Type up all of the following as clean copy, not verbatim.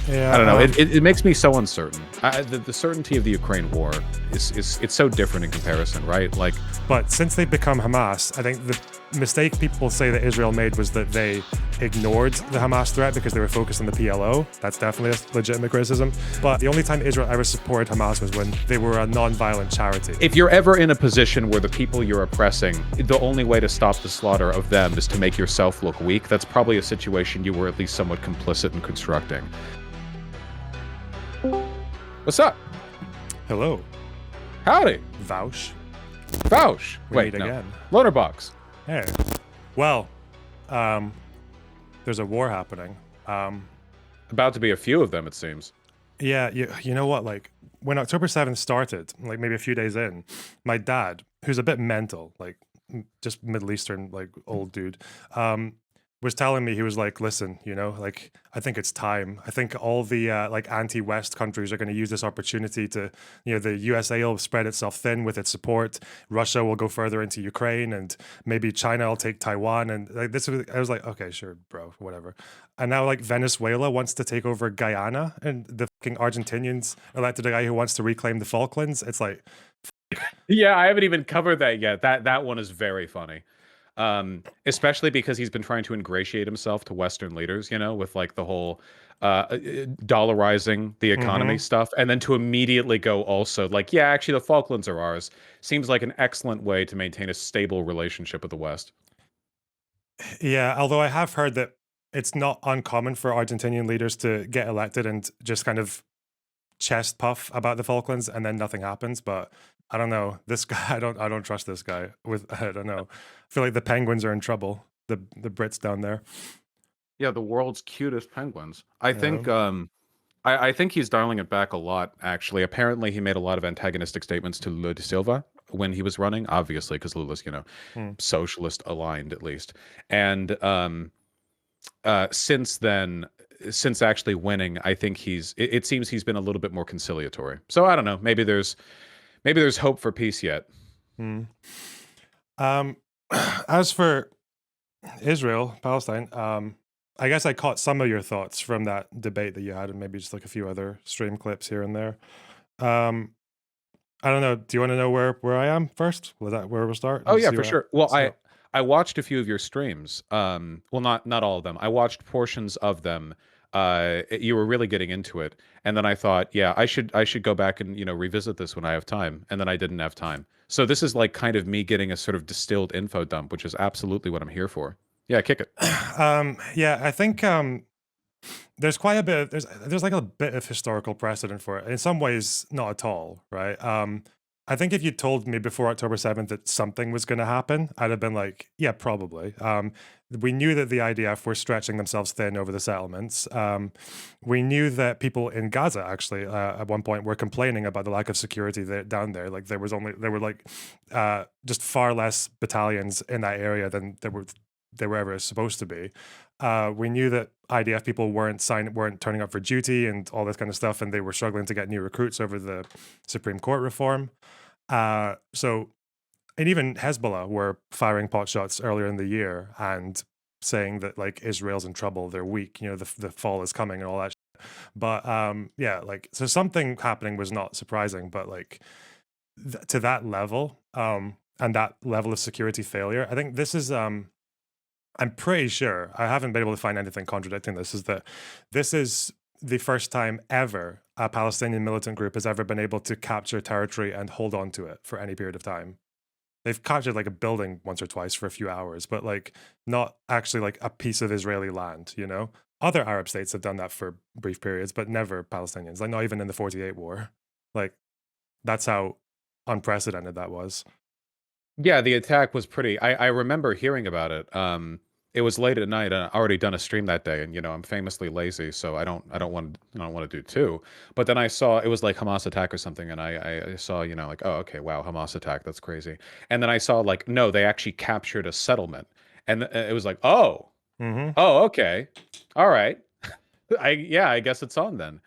I don't know. Yeah, It makes me so uncertain. The certainty of the Ukraine war is it's so different in comparison, right? Like, but since they've become Hamas, I think the mistake people say that Israel made was that they ignored the Hamas threat because they were focused on the PLO. That's definitely a legitimate criticism. But the only time Israel ever supported Hamas was when they were a non-violent charity. if you're ever in a position where the people you're oppressing, the only way to stop the slaughter of them is to make yourself look weak, that's probably a situation you were at least somewhat complicit in constructing. What's up? Hello, Howdy. Vaush. Vaush. We Wait, meet no. again. Loner box. Hey. Well, there's a war happening. About to be a few of them, it seems. Yeah, you know what? Like when October 7th started, like maybe a few days in, my dad, who's a bit mental, like just Middle Eastern, like old dude, was telling me, he was like, listen, like I think it's time. I think all the like anti-West countries are going to use this opportunity to, the USA will spread itself thin with its support. Russia will go further into Ukraine, and maybe China will take Taiwan. And like I was like, okay, sure, bro, whatever. And now like Venezuela wants to take over Guyana, and the fucking Argentinians elected a guy who wants to reclaim the Falklands. It's like, Yeah, I haven't even covered that yet. That one is very funny. Especially because he's been trying to ingratiate himself to Western leaders, with like the whole dollarizing the economy stuff, and then to immediately go also like, yeah, actually the Falklands are ours, seems like an excellent way to maintain a stable relationship with the West. yeah, although I have heard that it's not uncommon for Argentinian leaders to get elected and just kind of chest puff about the Falklands and then nothing happens. But I don't know. This guy, I don't trust this guy I don't know. I feel like the Penguins are in trouble. The Brits down there. Yeah, the world's cutest penguins. I You think know? I think he's dialing it back a lot, actually. Apparently, he made a lot of antagonistic statements to Lula da Silva when he was running, obviously, because Lula's, Hmm. socialist aligned at least. And since then, since actually winning, I think it seems he's been a little bit more conciliatory. So I don't know. Maybe there's hope for peace yet. Hmm. As for Israel, Palestine, I guess I caught some of your thoughts from that debate that you had, and maybe just like a few other stream clips here and there. Um, I don't know. Do you want to know where I am first? Was that where we'll start? Oh And yeah, see for where sure. Well, see how- I watched a few of your streams. Well, not all of them. I watched portions of them. You were really getting into it, and then I thought, yeah, I should go back and revisit this when I have time, and then I didn't have time. So this is like kind of me getting a sort of distilled info dump, which is absolutely what I'm here for. Yeah, kick it. Yeah, I think there's quite a bit of, there's like a bit of historical precedent for it. In some ways, not at all, right? I think if you told me before October 7th that something was going to happen, I'd have been like, yeah, probably. We knew that the IDF were stretching themselves thin over the settlements. We knew that people in Gaza actually at one point were complaining about the lack of security down there. Like there were like just far less battalions in that area than there were ever supposed to be. We knew that IDF people weren't turning up for duty and all this kind of stuff, and they were struggling to get new recruits over the Supreme Court reform. So, and even Hezbollah were firing pot shots earlier in the year and saying that like Israel's in trouble, they're weak, the fall is coming and all that. But yeah, like so something happening was not surprising, but like to that level, and that level of security failure, I think this is I'm pretty sure, I haven't been able to find anything contradicting this, is that this is the first time ever a Palestinian militant group has ever been able to capture territory and hold on to it for any period of time. They've captured like a building once or twice for a few hours, but like not actually like a piece of Israeli land, Other Arab states have done that for brief periods, but never Palestinians, like not even in the 48 war. Like that's how unprecedented that was. Yeah, the attack was pretty. I remember hearing about it. It was late at night, and I already done a stream that day, and I'm famously lazy, so I don't want to do two. But then I saw it was like Hamas attack or something, and I saw like, oh, okay, wow, Hamas attack, that's crazy. And then I saw like, no, they actually captured a settlement, and it was like, oh, Hmm. oh, okay, all right, I guess it's on then.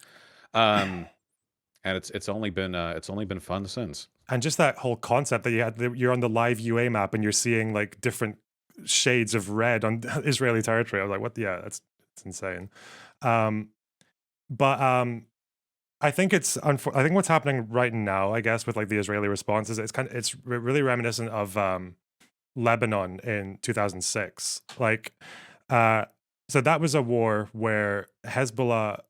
Um, and it's only been fun since. And just that whole concept that you're on the live UA map and you're seeing like different shades of red on Israeli territory. I was like, what? Yeah, it's insane. Um, But I think I think what's happening right now, I guess, with like the Israeli response is it's really reminiscent of Lebanon in 2006. Like, uh, so that was a war where Hezbollah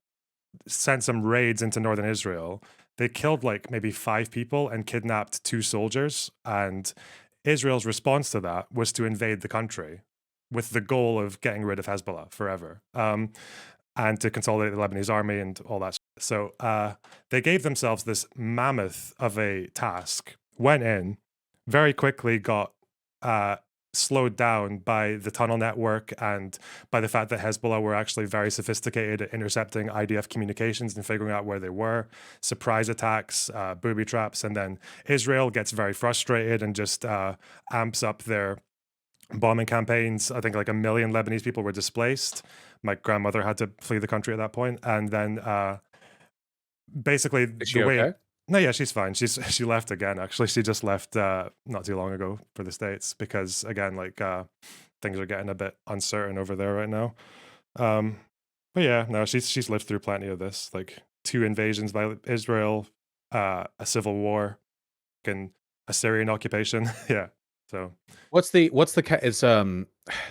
sent some raids into northern Israel. They killed like maybe 5 people and kidnapped 2 soldiers. And Israel's response to that was to invade the country with the goal of getting rid of Hezbollah forever, and to consolidate the Lebanese army and all that. So they gave themselves this mammoth of a task, went in, very quickly got slowed down by the tunnel network and by the fact that Hezbollah were actually very sophisticated at intercepting IDF communications and figuring out where they were, surprise attacks, booby traps, and then Israel gets very frustrated and just amps up their bombing campaigns. I think like 1 million Lebanese people were displaced. My grandmother had to flee the country at that point, and then basically Is the she way okay? no, yeah, she's fine. She left again. Actually, she just left not too long ago for the States because again, like things are getting a bit uncertain over there right now. Um, but yeah, no, she's lived through plenty of this, like 2 invasions by Israel, a civil war, and a Syrian occupation. Yeah, so It's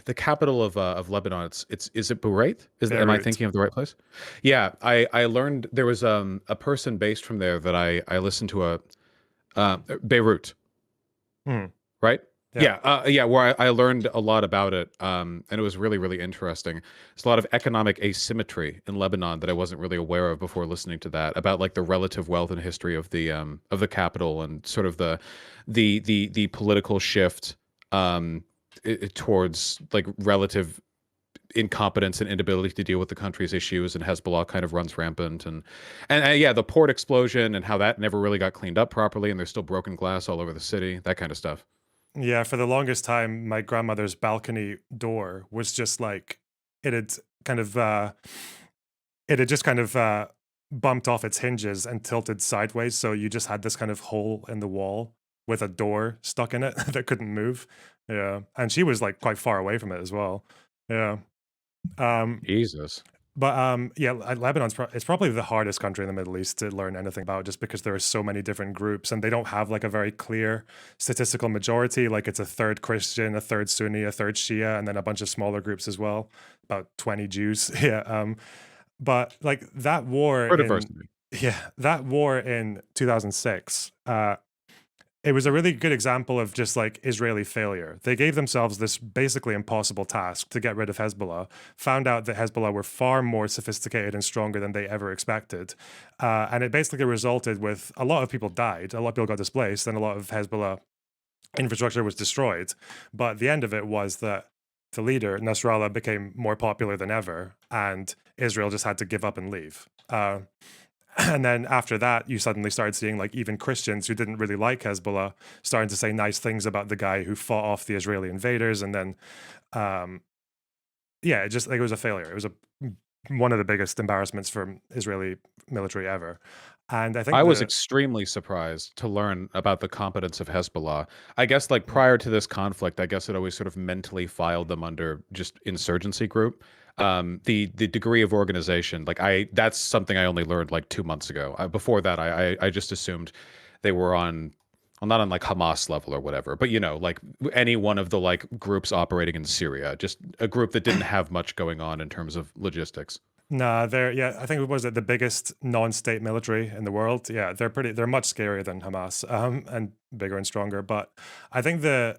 the capital of Lebanon. It's is it Beirut? Am I Beirut. thinking of the right place? Yeah, I learned there was a person based from there that I listened to a Beirut, Hmm, right? yeah. Yeah, where I learned a lot about it, and it was really, really interesting. There's a lot of economic asymmetry in Lebanon that I wasn't really aware of before listening to that, about like the relative wealth and history of the capital and sort of the political shift towards like relative incompetence and inability to deal with the country's issues, and Hezbollah kind of runs rampant, and yeah, the port explosion and how that never really got cleaned up properly, and there's still broken glass all over the city, that kind of stuff. Yeah, for the longest time, my grandmother's balcony door was just like it had kind of it had just kind of bumped off its hinges and tilted sideways, so you just had this kind of hole in the wall with a door stuck in it that couldn't move. Yeah, and she was like quite far away from it as well. Yeah. Um, Jesus. but yeah, it's probably the hardest country in the Middle East to learn anything about, just because there are so many different groups and they don't have like a very clear statistical majority. Like it's a third Christian, a third Sunni, a third Shia, and then a bunch of smaller groups as well, about 20 Jews. Yeah. But like that war For in diversity. yeah, that war in 2006, it was a really good example of just like Israeli failure. They gave themselves this basically impossible task to get rid of Hezbollah, found out that Hezbollah were far more sophisticated and stronger than they ever expected. And it basically resulted with a lot of people died, a lot of people got displaced, and a lot of Hezbollah infrastructure was destroyed. But the end of it was that the leader, Nasrallah, became more popular than ever, and Israel just had to give up and leave. And then after that, you suddenly started seeing like even Christians who didn't really like Hezbollah starting to say nice things about the guy who fought off the Israeli invaders. And then, um, yeah, it just like it was a failure. It was one of the biggest embarrassments for Israeli military ever. And I think I was the extremely surprised to learn about the competence of Hezbollah. I guess like mm, prior to this conflict, I guess it always sort of mentally filed them under just insurgency group. The degree of organization, like that's something I only learned like 2 months ago. Before that, I just assumed they were on, well, not on like Hamas level or whatever, but you know, like any one of the like groups operating in Syria, just a group that didn't have much going on in terms of logistics. nah, they're yeah, I think it was the biggest non-state military in the world. Yeah, they're much scarier than Hamas, and bigger and stronger. But I think the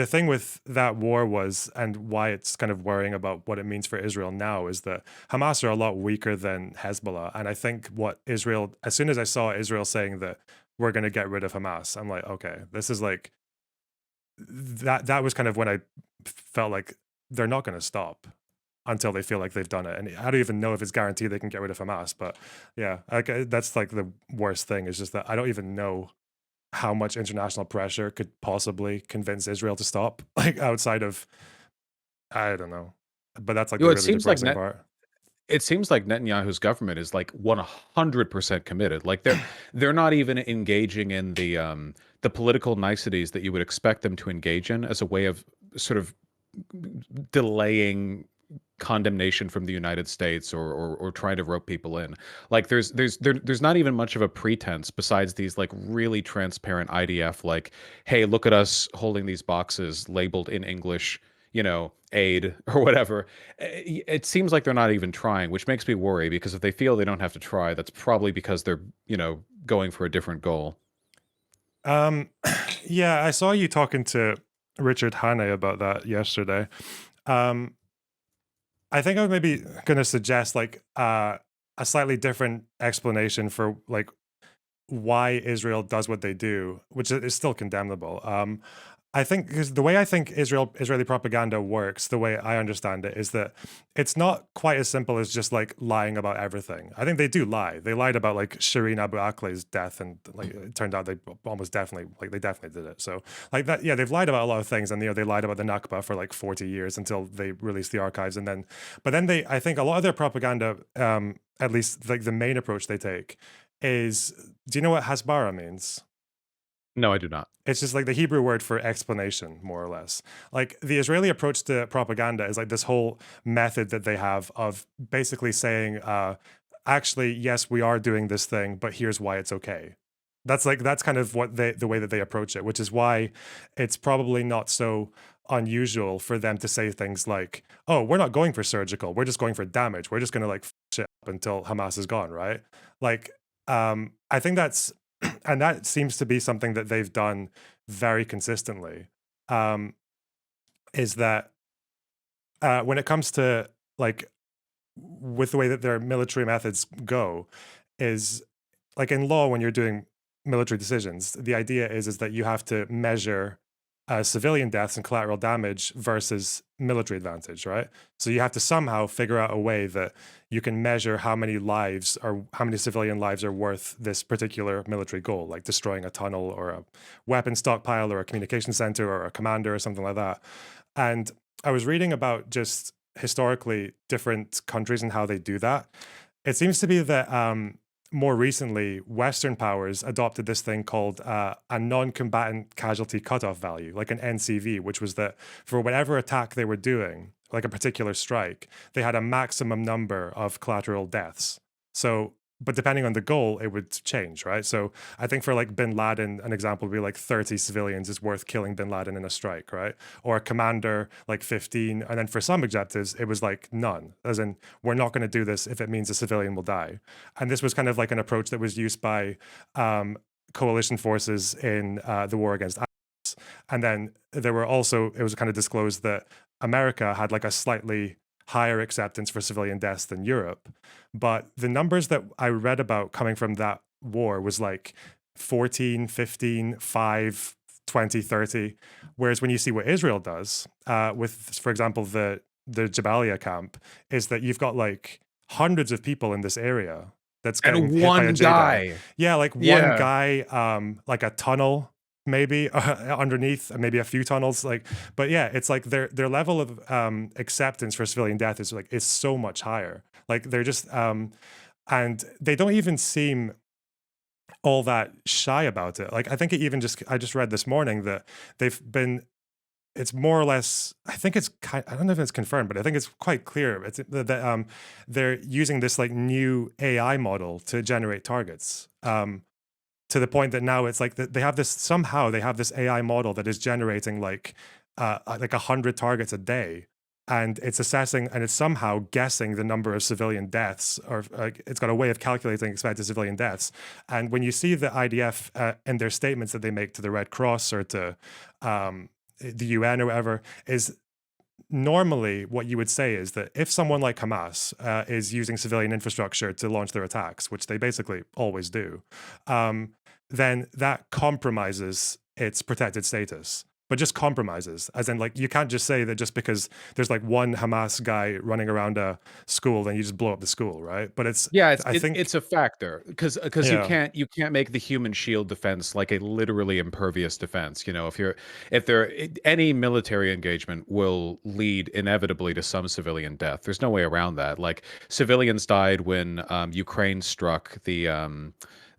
thing with that war was, and why it's kind of worrying about what it means for Israel now, is that Hamas are a lot weaker than Hezbollah. And I think what Israel, as soon as I saw Israel saying that we're going to get rid of Hamas, I'm like, okay, this is like that was kind of when I felt like they're not going to stop until they feel like they've done it. And I don't even know if it's guaranteed they can get rid of Hamas, but yeah, like, that's like the worst thing, is just that I don't even know how much international pressure could possibly convince Israel to stop, like outside of, I don't know. But that's like You the know, really depressing part. it seems like Netanyahu's government is like 100% committed. Like they're not even engaging in the political niceties that you would expect them to engage in as a way of sort of delaying condemnation from the United States, or trying to rope people in. Like there's not even much of a pretense besides these like really transparent IDF, like, hey, look at us holding these boxes labeled in English, aid or whatever. It seems like they're not even trying, which makes me worry, because if they feel they don't have to try, that's probably because they're, going for a different goal. Um, yeah, I saw you talking to Richard Hannay about that yesterday. Um, I think I was maybe going to suggest like a slightly different explanation for like why Israel does what they do, which is still condemnable. I think because the way I think Israeli propaganda works, the way I understand it, is that it's not quite as simple as just like lying about everything. I think they do lie. They lied about like Shireen Abu Akleh's death, and like it turned out they almost definitely they definitely did it. So like that, yeah, they've lied about a lot of things, and they lied about the Nakba for like 40 years until they released the archives, and then but then I think a lot of their propaganda, at least like the main approach they take, is, do you know what hasbara means? No, I do not. It's just like the Hebrew word for explanation, more or less. Like the Israeli approach to propaganda is like this whole method that they have of basically saying, actually, yes, we are doing this thing, but here's why it's okay. That's kind of what the way that they approach it, which is why it's probably not so unusual for them to say things like, "Oh, we're not going for surgical. We're just going for damage. We're just going to like shit up until Hamas is gone," right? Like, I think that's and that seems to be something that they've done very consistently. Um, is that when it comes to like with the way that their military methods go, is like in law when you're doing military decisions, the idea is that you have to measure civilian deaths and collateral damage versus military advantage, right? So you have to somehow figure out a way that you can measure how many civilian lives are worth this particular military goal, like destroying a tunnel or a weapon stockpile or a communication center or a commander or something like that. And I was reading about just historically different countries and how they do that. It seems to be that more recently, Western powers adopted this thing called a non-combatant casualty cutoff value, like an NCV, which was that for whatever attack they were doing, like a particular strike, they had a maximum number of collateral deaths. So, but depending on the goal, it would change, right? So I think for like bin Laden, an example would be like 30 civilians is worth killing bin Laden in a strike, right? Or a commander, like 15. And then for some objectives, it was like none, as in, we're not going to do this if it means a civilian will die. And this was kind of like an approach that was used by coalition forces in the war against ISIS. And then there were also, it was kind of disclosed that America had like a slightly higher acceptance for civilian deaths than Europe. But the numbers that I read about coming from that war was like 14, 15, 5, 20, 30. Whereas when you see what Israel does with, for example, the Jabalia camp, is that you've got like hundreds of people in this area that's getting And hit by a one JDAM. guy. Yeah, like one Yeah. guy, like a tunnel maybe underneath, maybe a few tunnels, like, but yeah, it's like their level of acceptance for civilian death is like is so much higher. Like they're just and they don't even seem all that shy about it. Like I think I just read this morning that it's more or less, I think I don't know if it's confirmed, but I think it's quite clear. It's that they're using this like new AI model to generate targets. To the point that now it's like they have this AI model that is generating like 100 targets a day, and it's assessing and it's somehow guessing the number of civilian deaths, or it's got a way of calculating expected civilian deaths. And when you see the IDF in their statements that they make to the Red Cross or to the UN or whatever, is normally what you would say is that if someone like Hamas is using civilian infrastructure to launch their attacks, which they basically always do, then that compromises its protected status. But just compromises, as in like you can't just say that just because there's like one Hamas guy running around a school, then you just blow up the school, right? But I think it's a factor, because yeah. you can't make the human shield defense like a literally impervious defense. If any military engagement will lead inevitably to some civilian death. There's no way around that. Like civilians died when Ukraine struck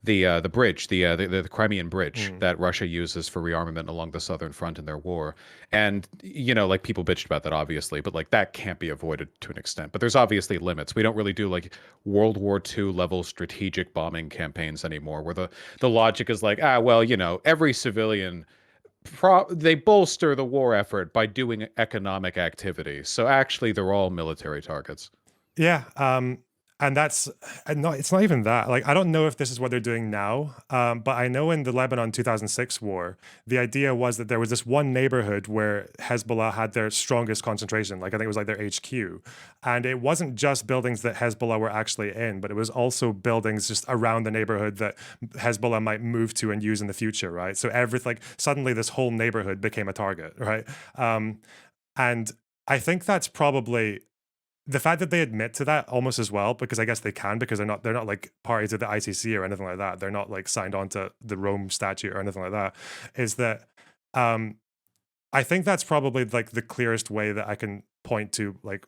the bridge, the Crimean bridge Mm. that Russia uses for rearmament along the southern front in their war. And like people bitched about that obviously, but like that can't be avoided to an extent. But there's obviously limits. We don't really do like World War II level strategic bombing campaigns anymore, where the logic is like, well, every civilian they bolster the war effort by doing economic activity. So actually, they're all military targets. Yeah, and that's and no, it's not even that. Like, I don't know if this is what they're doing now, but I know in the Lebanon 2006 war, the idea was that there was this one neighborhood where Hezbollah had their strongest concentration. Like, I think it was like their HQ, and it wasn't just buildings that Hezbollah were actually in, but it was also buildings just around the neighborhood that Hezbollah might move to and use in the future, right? So everything, like, suddenly this whole neighborhood became a target, right? And I think that's probably the fact that they admit to that almost as well, because I guess they can, because they're not like party to the ICC or anything like that. They're not like signed on to the Rome Statute or anything like that. Is that um, I think that's probably like the clearest way that I can point to like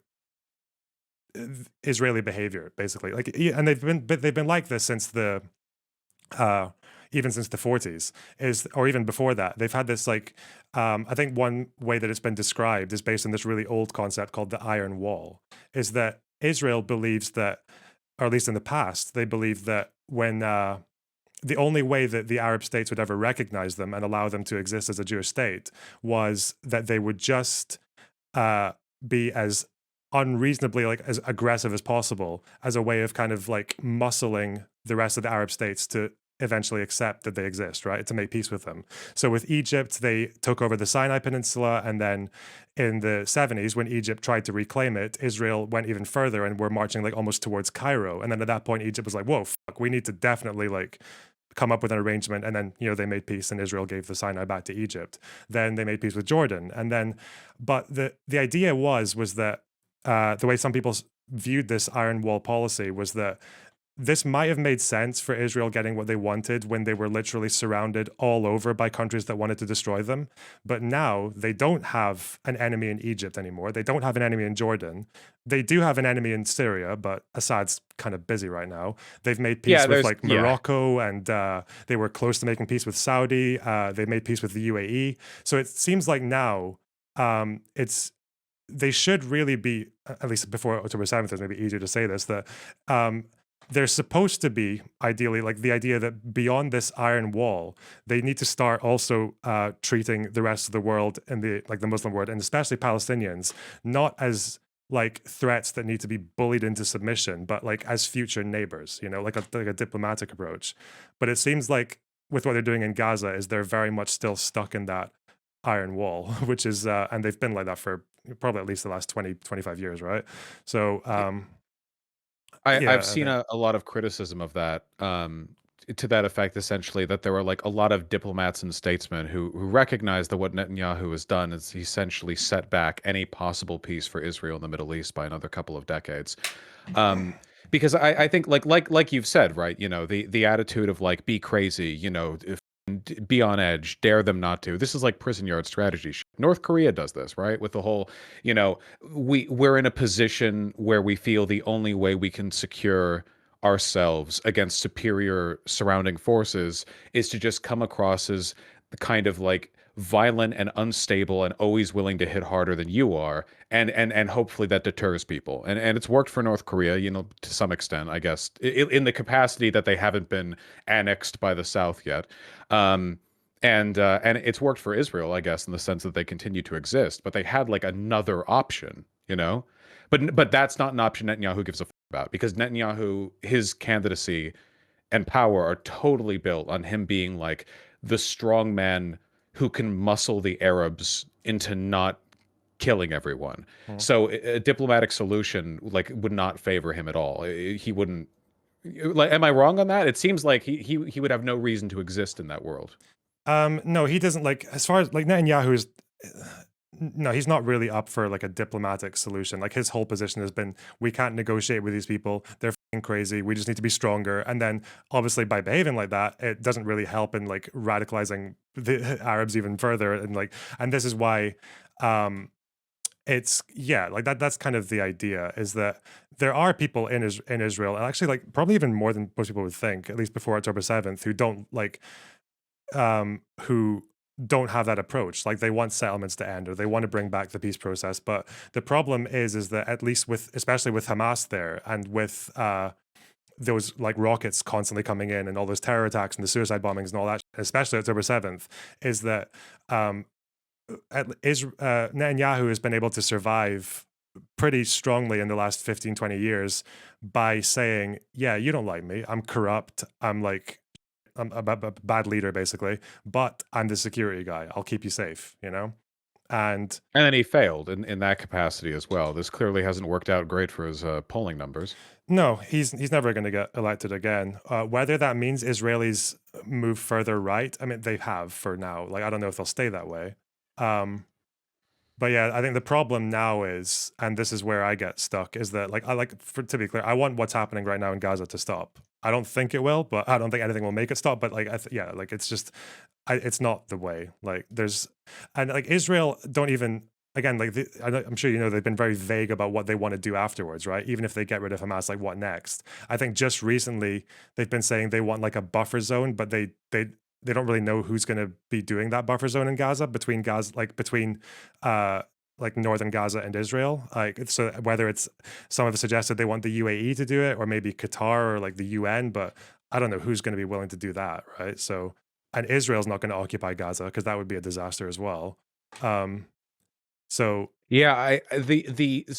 Israeli behavior, basically. Like, and they've been like this since the uh, even since the 40s, is or even before that. They've had this like I think one way that it's been described is based on this really old concept called the Iron Wall, is that Israel believes that, or at least in the past, they believed that when the only way that the Arab states would ever recognize them and allow them to exist as a Jewish state was that they would just uh, be as unreasonably like as aggressive as possible as a way of kind of like muscling the rest of the Arab states to eventually accept that they exist, right? To make peace with them. So with Egypt, they took over the Sinai Peninsula, and then in the 70s, when Egypt tried to reclaim it, Israel went even further and were marching like almost towards Cairo. And then at that point, Egypt was like, "Whoa, fuck, we need to definitely like come up with an arrangement." And then they made peace, and Israel gave the Sinai back to Egypt. Then they made peace with Jordan, and then but the idea was that the way some people viewed this iron wall policy was that this might have made sense for Israel getting what they wanted when they were literally surrounded all over by countries that wanted to destroy them. But now they don't have an enemy in Egypt anymore. They don't have an enemy in Jordan. They do have an enemy in Syria, but Assad's kind of busy right now. They've made Yeah, peace with there's like Morocco, and they were close to making peace with Saudi. They made peace with the UAE. So it seems like now it's they should really be, at least before October 7th, it's maybe easier to say this, that they're supposed to be ideally like the idea that beyond this iron wall, they need to start also treating the rest of the world and the Muslim world, and especially Palestinians, not as like threats that need to be bullied into submission, but like as future neighbors, like a diplomatic approach. But it seems like with what they're doing in Gaza is they're very much still stuck in that iron wall, which is and they've been like that for probably at least the last 20-25 years, right? So I've yeah, I seen think a lot of criticism of that, to that effect, essentially, that there were like a lot of diplomats and statesmen who recognize that what Netanyahu has done is essentially set back any possible peace for Israel in the Middle East by another couple of decades. Because I think like you've said, right? The attitude of like be crazy, be on edge, dare them not to. This is like prison yard strategy. North Korea does this, right? With the whole, we're in a position where we feel the only way we can secure ourselves against superior surrounding forces is to just come across as the kind of like violent and unstable and always willing to hit harder than you are, and hopefully that deters people, and it's worked for North Korea, to some extent, I guess, in the capacity that they haven't been annexed by the South yet. And it's worked for Israel, I guess, in the sense that they continue to exist, but they had like another option, but that's not an option Netanyahu gives a about, because Netanyahu, his candidacy and power are totally built on him being like the strong man who can muscle the Arabs into not killing everyone. mm. So a diplomatic solution like would not favor him at all. He wouldn't. Like, am I wrong on that? It seems like he would have no reason to exist in that world. No, he doesn't, like, as far as like Netanyahu is no, he's not really up for like a diplomatic solution. Like, his whole position has been, we can't negotiate with these people. They're fucking crazy. We just need to be stronger. And then obviously by behaving like that, it doesn't really help in like radicalizing the Arabs even further. And this is why it's yeah, like that's kind of the idea, is that there are people in Israel, and actually like probably even more than most people would think, at least before October 7th, who don't like who don't have that approach. Like they want settlements to end, or they want to bring back the peace process. But the problem is that at least with, especially with Hamas there, and with those like rockets constantly coming in, and all those terror attacks and the suicide bombings and all that, especially October 7th, is that Netanyahu has been able to survive pretty strongly in the last 15, 20 years by saying, yeah, you don't like me, I'm corrupt, I'm like, I'm a bad leader basically, but I'm the security guy, I'll keep you safe, you know? And And then he failed in that capacity as well. This clearly hasn't worked out great for his polling numbers. no, he's never going to get elected again. Whether that means Israelis move further right, I mean, they have for now. Like, I don't know if they'll stay that way. Um, But yeah, I think the problem now is, and this is where I get stuck, is that like I like, for to be clear, I want what's happening right now in Gaza to stop. I don't think it will, but I don't think anything will make it stop. But like, yeah, like it's just, it's not the way. Like there's, and like Israel don't even, again, like I'm sure you know they've been very vague about what they want to do afterwards, right? Even if they get rid of Hamas, like what next? I think just recently they've been saying they want like a buffer zone, but they don't really know who's going to be doing that buffer zone in Gaza, between Gaza, like between like northern Gaza and Israel. Like, so whether it's, some have suggested they want the UAE to do it, or maybe Qatar, or like the UN, but I don't know who's going to be willing to do that, right? So, and Israel's not going to occupy Gaza because that would be a disaster as well. Um, so Yeah,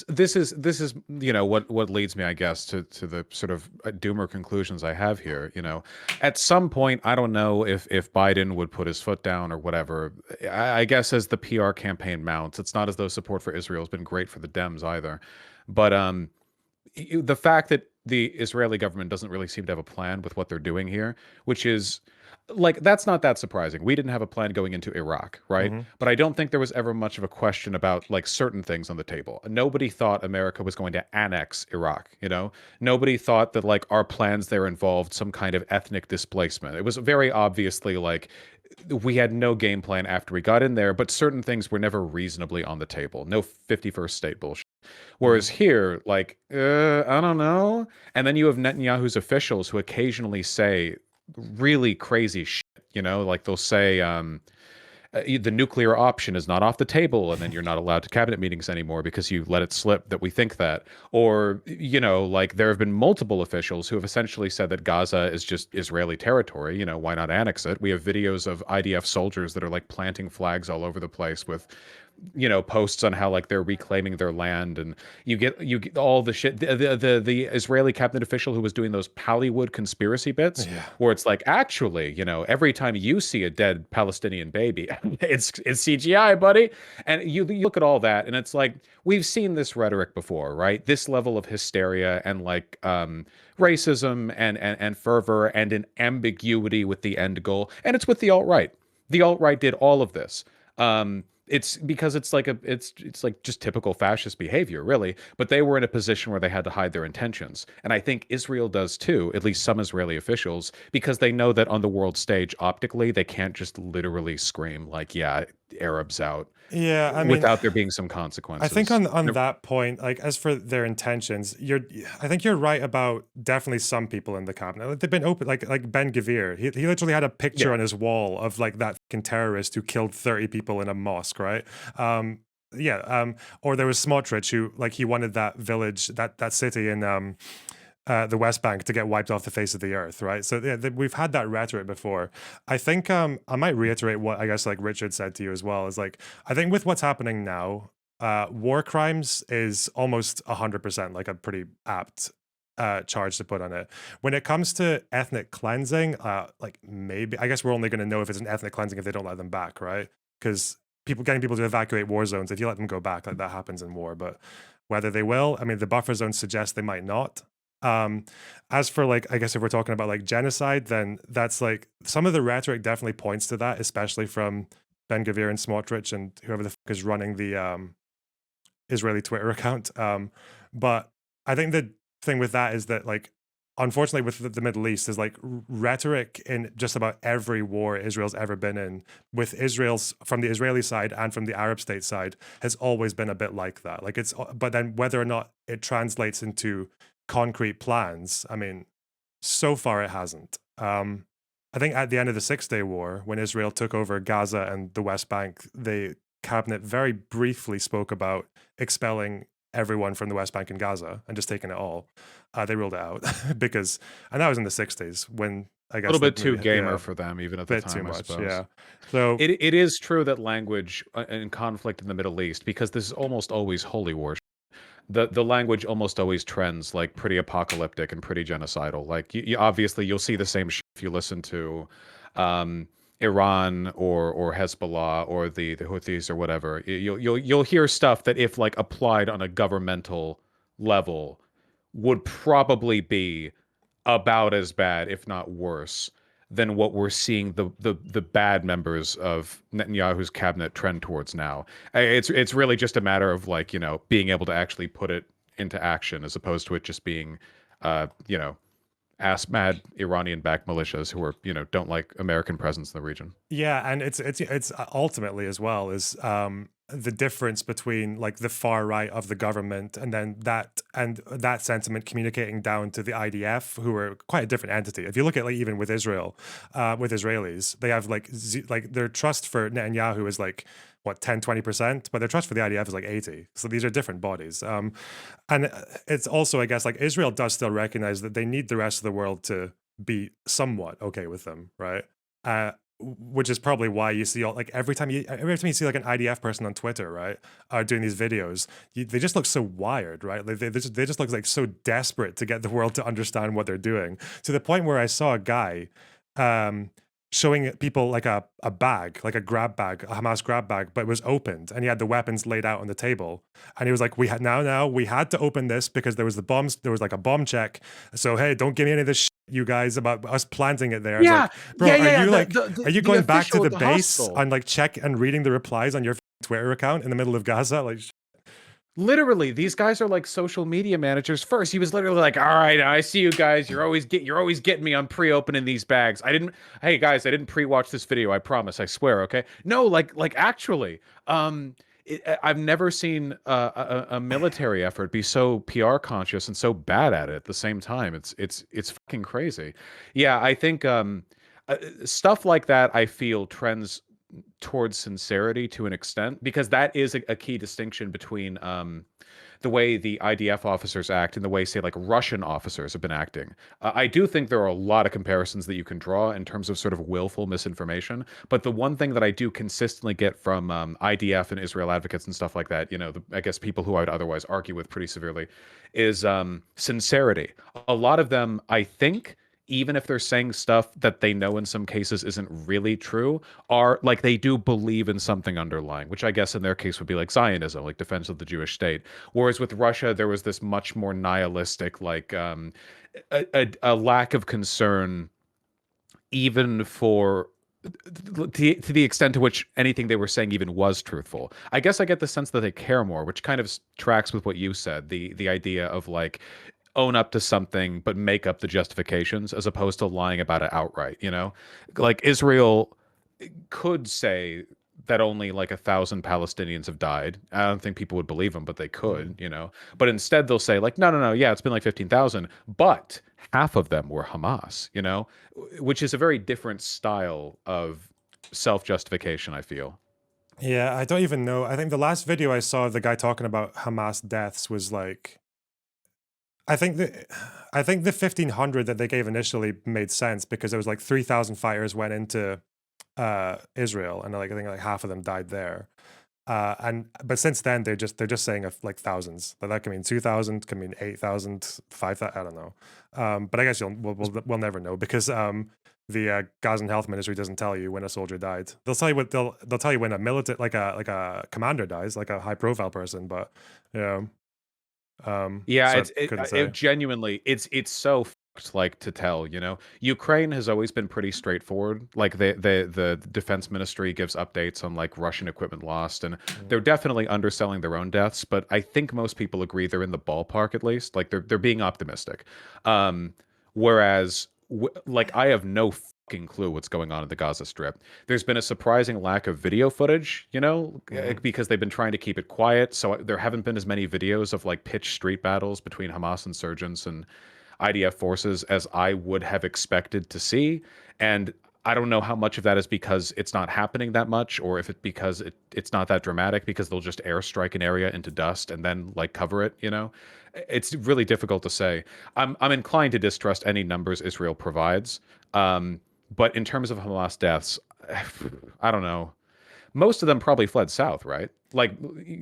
this is what leads me, I guess, to the sort of doomer conclusions I have here. At some point, I don't know if Biden would put his foot down or whatever. I guess as the PR campaign mounts, it's not as though support for Israel has been great for the Dems either. But the fact that the Israeli government doesn't really seem to have a plan with what they're doing here, which is like, that's not that surprising. We didn't have a plan going into Iraq, right? mhm. But I don't think there was ever much of a question about like certain things on the table. Nobody thought America was going to annex Iraq. Nobody thought that like our plans there involved some kind of ethnic displacement. It was very obviously like we had no game plan after we got in there, but certain things were never reasonably on the table. No 51st state bullshit. Whereas Mhm. here, like, I don't know. And then you have Netanyahu's officials who occasionally say really crazy shit, like they'll say, the nuclear option is not off the table, and then you're not allowed to cabinet meetings anymore because you let it slip that we think that. Or, like there have been multiple officials who have essentially said that Gaza is just Israeli territory. Why not annex it? We have videos of IDF soldiers that are like planting flags all over the place with posts on how like they're reclaiming their land, and you get all the shit. The Israeli cabinet official who was doing those Hollywood conspiracy bits, Yeah. where it's like, actually, every time you see a dead Palestinian baby, it's CGI, buddy. And you look at all that, and it's like, we've seen this rhetoric before, right? This level of hysteria and like racism and fervor and an ambiguity with the end goal, and it's with the alt-right. The alt-right did all of this. It's because it's like just typical fascist behavior, really. But they were in a position where they had to hide their intentions, and I think Israel does too. At least some Israeli officials, because they know that on the world stage, optically, they can't just literally scream like, "Yeah, Arabs out," Yeah, I mean, without there being some I think consequences. on that point, like as for their intentions, I think you're right about definitely some people in the cabinet. Like, they've been open, like Ben Gvir. He literally had a picture Yeah, on his wall of like that fucking terrorist who killed 30 people in a mosque, right? Yeah, or there was Smotrich, who like he wanted that village, that city in the West Bank to get wiped off the face of the earth, right? So yeah, we've had that rhetoric before. I think I might reiterate what I guess like Richard said to you as well, is like, I think with what's happening now, war crimes is almost 100% like a pretty apt charge to put on it. When it comes to ethnic cleansing, like maybe I guess we're only going to know if it's an ethnic cleansing if they don't let them back, right? Because getting people to evacuate war zones, if you let them go back, like that happens in war. But whether they will, I mean, the buffer zones suggest they might not. Um, as for like, I guess if we're talking about like genocide, then that's like some of the rhetoric definitely points to that, especially from Ben Gvir and Smotrich and whoever the fuck is running the Israeli Twitter account. But I think the thing with that is that like unfortunately, with the Middle East, is like rhetoric in just about every war Israel's ever been in, with Israel's from the Israeli side and from the Arab state side, has always been a bit like that. Like but then whether or not it translates into concrete plans, I mean, so far it hasn't. I think at the end of the 6 Day War, when Israel took over Gaza and the West Bank, the cabinet very briefly spoke about expelling everyone from the West Bank and Gaza and just taking it all. They ruled it out because, and that was in the 60s when I A guess little bit too maybe, gamer for them, even at the bit too time, I much. suppose. Yeah. So It is true that language in conflict in the Middle East, because this is almost always holy war. The language almost always trends like pretty apocalyptic and pretty genocidal. Like you obviously you'll see the same shit if you listen to um, Iran or Hezbollah or the Houthis or whatever. You'll hear stuff that if like applied on a governmental level would probably be about as bad, if not worse, than what we're seeing the bad members of Netanyahu's cabinet trend towards now. It's really just a matter of like, you know, being able to actually put it into action as opposed to it just being you know, ass mad Iranian backed militias who are, you know, don't like American presence in the region. yeah, and it's ultimately as well is the difference between like the far right of the government and then that sentiment communicating down to the IDF, who are quite a different entity. If you look at like even with Israel, with Israelis, they have like like their trust for Netanyahu is like what 10-20%, but their trust for the IDF is like 80. So these are different bodies. And it's also, I guess, like Israel does still recognize that they need the rest of the world to be somewhat okay with them, right? Which is probably why you see all like every time you see like an IDF person on Twitter, right, doing these videos, they just look so wired, right? Like they just look like so desperate to get the world to understand what they're doing, to the point where I saw a guy showing people like a bag, like a grab bag, a Hamas grab bag, but it was opened and he had the weapons laid out on the table. And he was like, we had to open this because there was the bombs, there was like a bomb check. So hey, don't give me any of this shit, you guys, about us planting it there. I was Yeah, like, bro, yeah, yeah, yeah. are you The going back to official the at the base hostel. and like check and reading the replies on your Twitter account in the middle of Gaza? Like, Literally, these guys are like social media managers first. He was literally like, "All right, I see you guys. You're always getting me on pre-opening these bags. I didn't. Hey guys, I didn't pre-watch this video. I promise. I swear. Okay. No, like actually, I've never seen a military effort be so PR conscious and so bad at it at the same time. It's fucking crazy. Yeah, I think stuff like that. I feel trends towards sincerity to an extent, because that is a key distinction between the way the IDF officers act and the way, say, like Russian officers have been acting. I do think there are a lot of comparisons that you can draw in terms of sort of willful misinformation. But the one thing that I do consistently get from IDF and Israel advocates and stuff like that, you know, I guess people who I would otherwise argue with pretty severely, is sincerity. A lot of them, I think, even if they're saying stuff that they know in some cases isn't really true, are like they do believe in something underlying, which I guess in their case would be like Zionism, like defense of the Jewish state. Whereas with Russia, there was this much more nihilistic, like a lack of concern, even for to the extent to which anything they were saying even was truthful. I guess I get the sense that they care more, which kind of tracks with what you said, the idea of like own up to something but make up the justifications as opposed to lying about it outright, you know? Like Israel could say that only like 1,000 Palestinians have died. I don't think people would believe them, but they could, you know. But instead they'll say like, no, yeah, it's been like 15,000, but half of them were Hamas, you know, which is a very different style of self-justification, I feel. yeah, I don't even know. I think the last video I saw of the guy talking about Hamas deaths was like, I think the 1,500 that they gave initially made sense because it was like 3,000 fighters went into Israel, and like I think like half of them died there. And but since then they're just saying of like thousands. That can mean 2,000, can mean 8,000, 5,000. I don't know. But I guess we'll never know because the Gazan health ministry doesn't tell you when a soldier died. They'll tell you what they'll tell you when a military like a commander dies, like a high profile person. But yeah, Yeah, so I couldn't say. it genuinely it's so fucked, like to tell, you know. Ukraine has always been pretty straightforward. Like the defense ministry gives updates on like Russian equipment lost, and they're definitely underselling their own deaths, but I think most people agree they're in the ballpark at least. Like they're being optimistic. Um Whereas, like, I have no fucking clue what's going on in the Gaza Strip. There's been a surprising lack of video footage, Mhm. because they've been trying to keep it quiet. So there haven't been as many videos of like pitched street battles between Hamas insurgents and IDF forces as I would have expected to see. And I don't know how much of that is because it's not happening that much, or if it's because it's not that dramatic because they'll just airstrike an area into dust and then like cover it. It's really difficult to say. I'm inclined to distrust any numbers Israel provides. Um, but in terms of Hamas deaths, I don't know. Most of them probably fled south, right? Like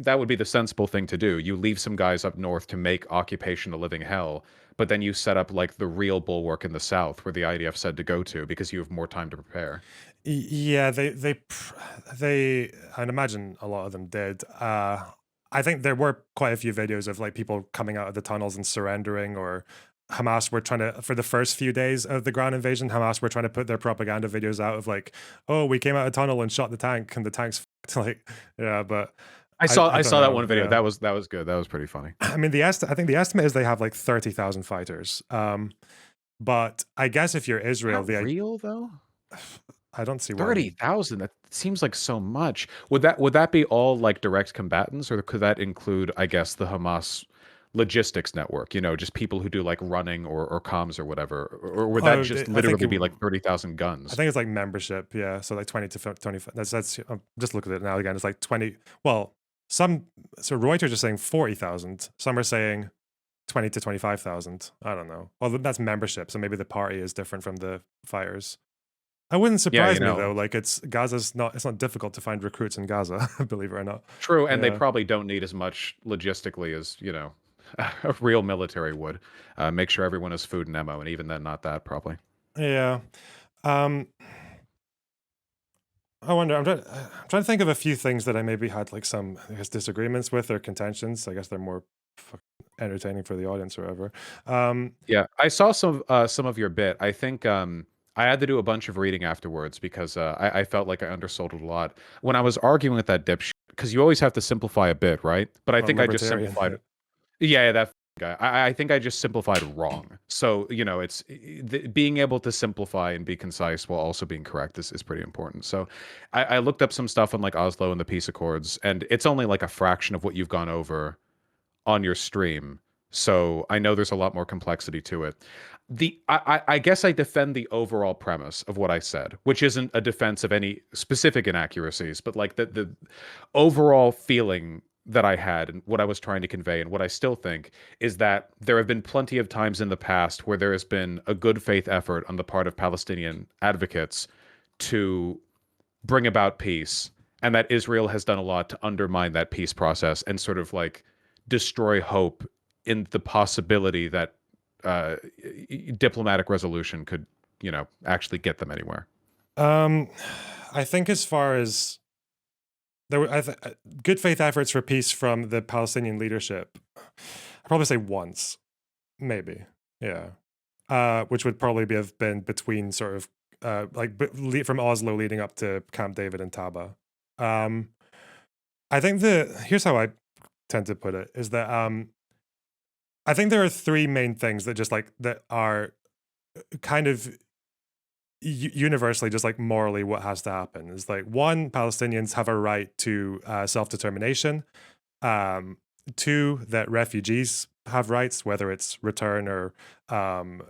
that would be the sensible thing to do. You leave some guys up north to make occupation a living hell, but then you set up like the real bulwark in the south where the IDF said to go to because you have more time to prepare. Yeah, they I'd imagine a lot of them did. I think there were quite a few videos of like people coming out of the tunnels and surrendering, or Hamas were trying to, for the first few days of the ground invasion, Hamas were trying to put their propaganda videos out of like, oh, we came out of a tunnel and shot the tank and the tank's fucked. Like, yeah, but I I saw I I don't saw that know. one video. Yeah. That was good. That was pretty funny. I mean, I think the estimate is they have like 30,000 fighters. But I guess if you're Is Israel, that real though? I don't see why you. 30,000, that seems like so much. Would that be all like direct combatants, or could that include, I guess, the Hamas logistics network, just people who do like running or comms or whatever? Or would that Oh, just I think literally be like 30,000 I guns? think it's like membership, yeah. So like 20 to 25. That's. I'm just looking at it now again. It's like 20. Well, some. So Reuters are saying 40,000. Some are saying 20 to 25,000. I don't know. Well, that's membership. So maybe the party is different from the fighters. I wouldn't Yeah, surprise me though. Like it's Gaza's not. It's not difficult to find recruits in Gaza, believe it or not. true, and they Yeah. probably don't need as much logistically as, a real military would. Make sure everyone has food and ammo, and even then, not that probably. Yeah. Um. I wonder. I'm trying to think of a few things that I maybe had like some, I guess, disagreements with or contentions. I guess they're more entertaining for the audience or whatever. Um, Yeah, I saw some of your bit. I think I had to do a bunch of reading afterwards because I felt like I undersold it a lot when I was arguing with that dipshit. Because you always have to simplify a bit, right? But I or think I just libertarian. simplified it. Yeah, that guy. I think I just simplified wrong. So it's being able to simplify and be concise while also being correct is pretty important. So I looked up some stuff on like Oslo and the peace accords, and it's only like a fraction of what you've gone over on your stream. So I know there's a lot more complexity to it. I guess I defend the overall premise of what I said, which isn't a defense of any specific inaccuracies, but like the overall feeling that I had and what I was trying to convey and what I still think is that there have been plenty of times in the past where there has been a good faith effort on the part of Palestinian advocates to bring about peace, and that Israel has done a lot to undermine that peace process and sort of like destroy hope in the possibility that uh, diplomatic resolution could, actually get them anywhere. um, I think as far as there were good faith efforts for peace from the Palestinian leadership, I'd probably say once, maybe, yeah. Which would probably have been between sort of like from Oslo leading up to Camp David and Taba. Um, I think here's how I tend to put it is that I think there are three main things that just like that are kind of universally just like morally what has to happen is like one, Palestinians have a right to self-determination. um Two, that refugees have rights, whether it's return or um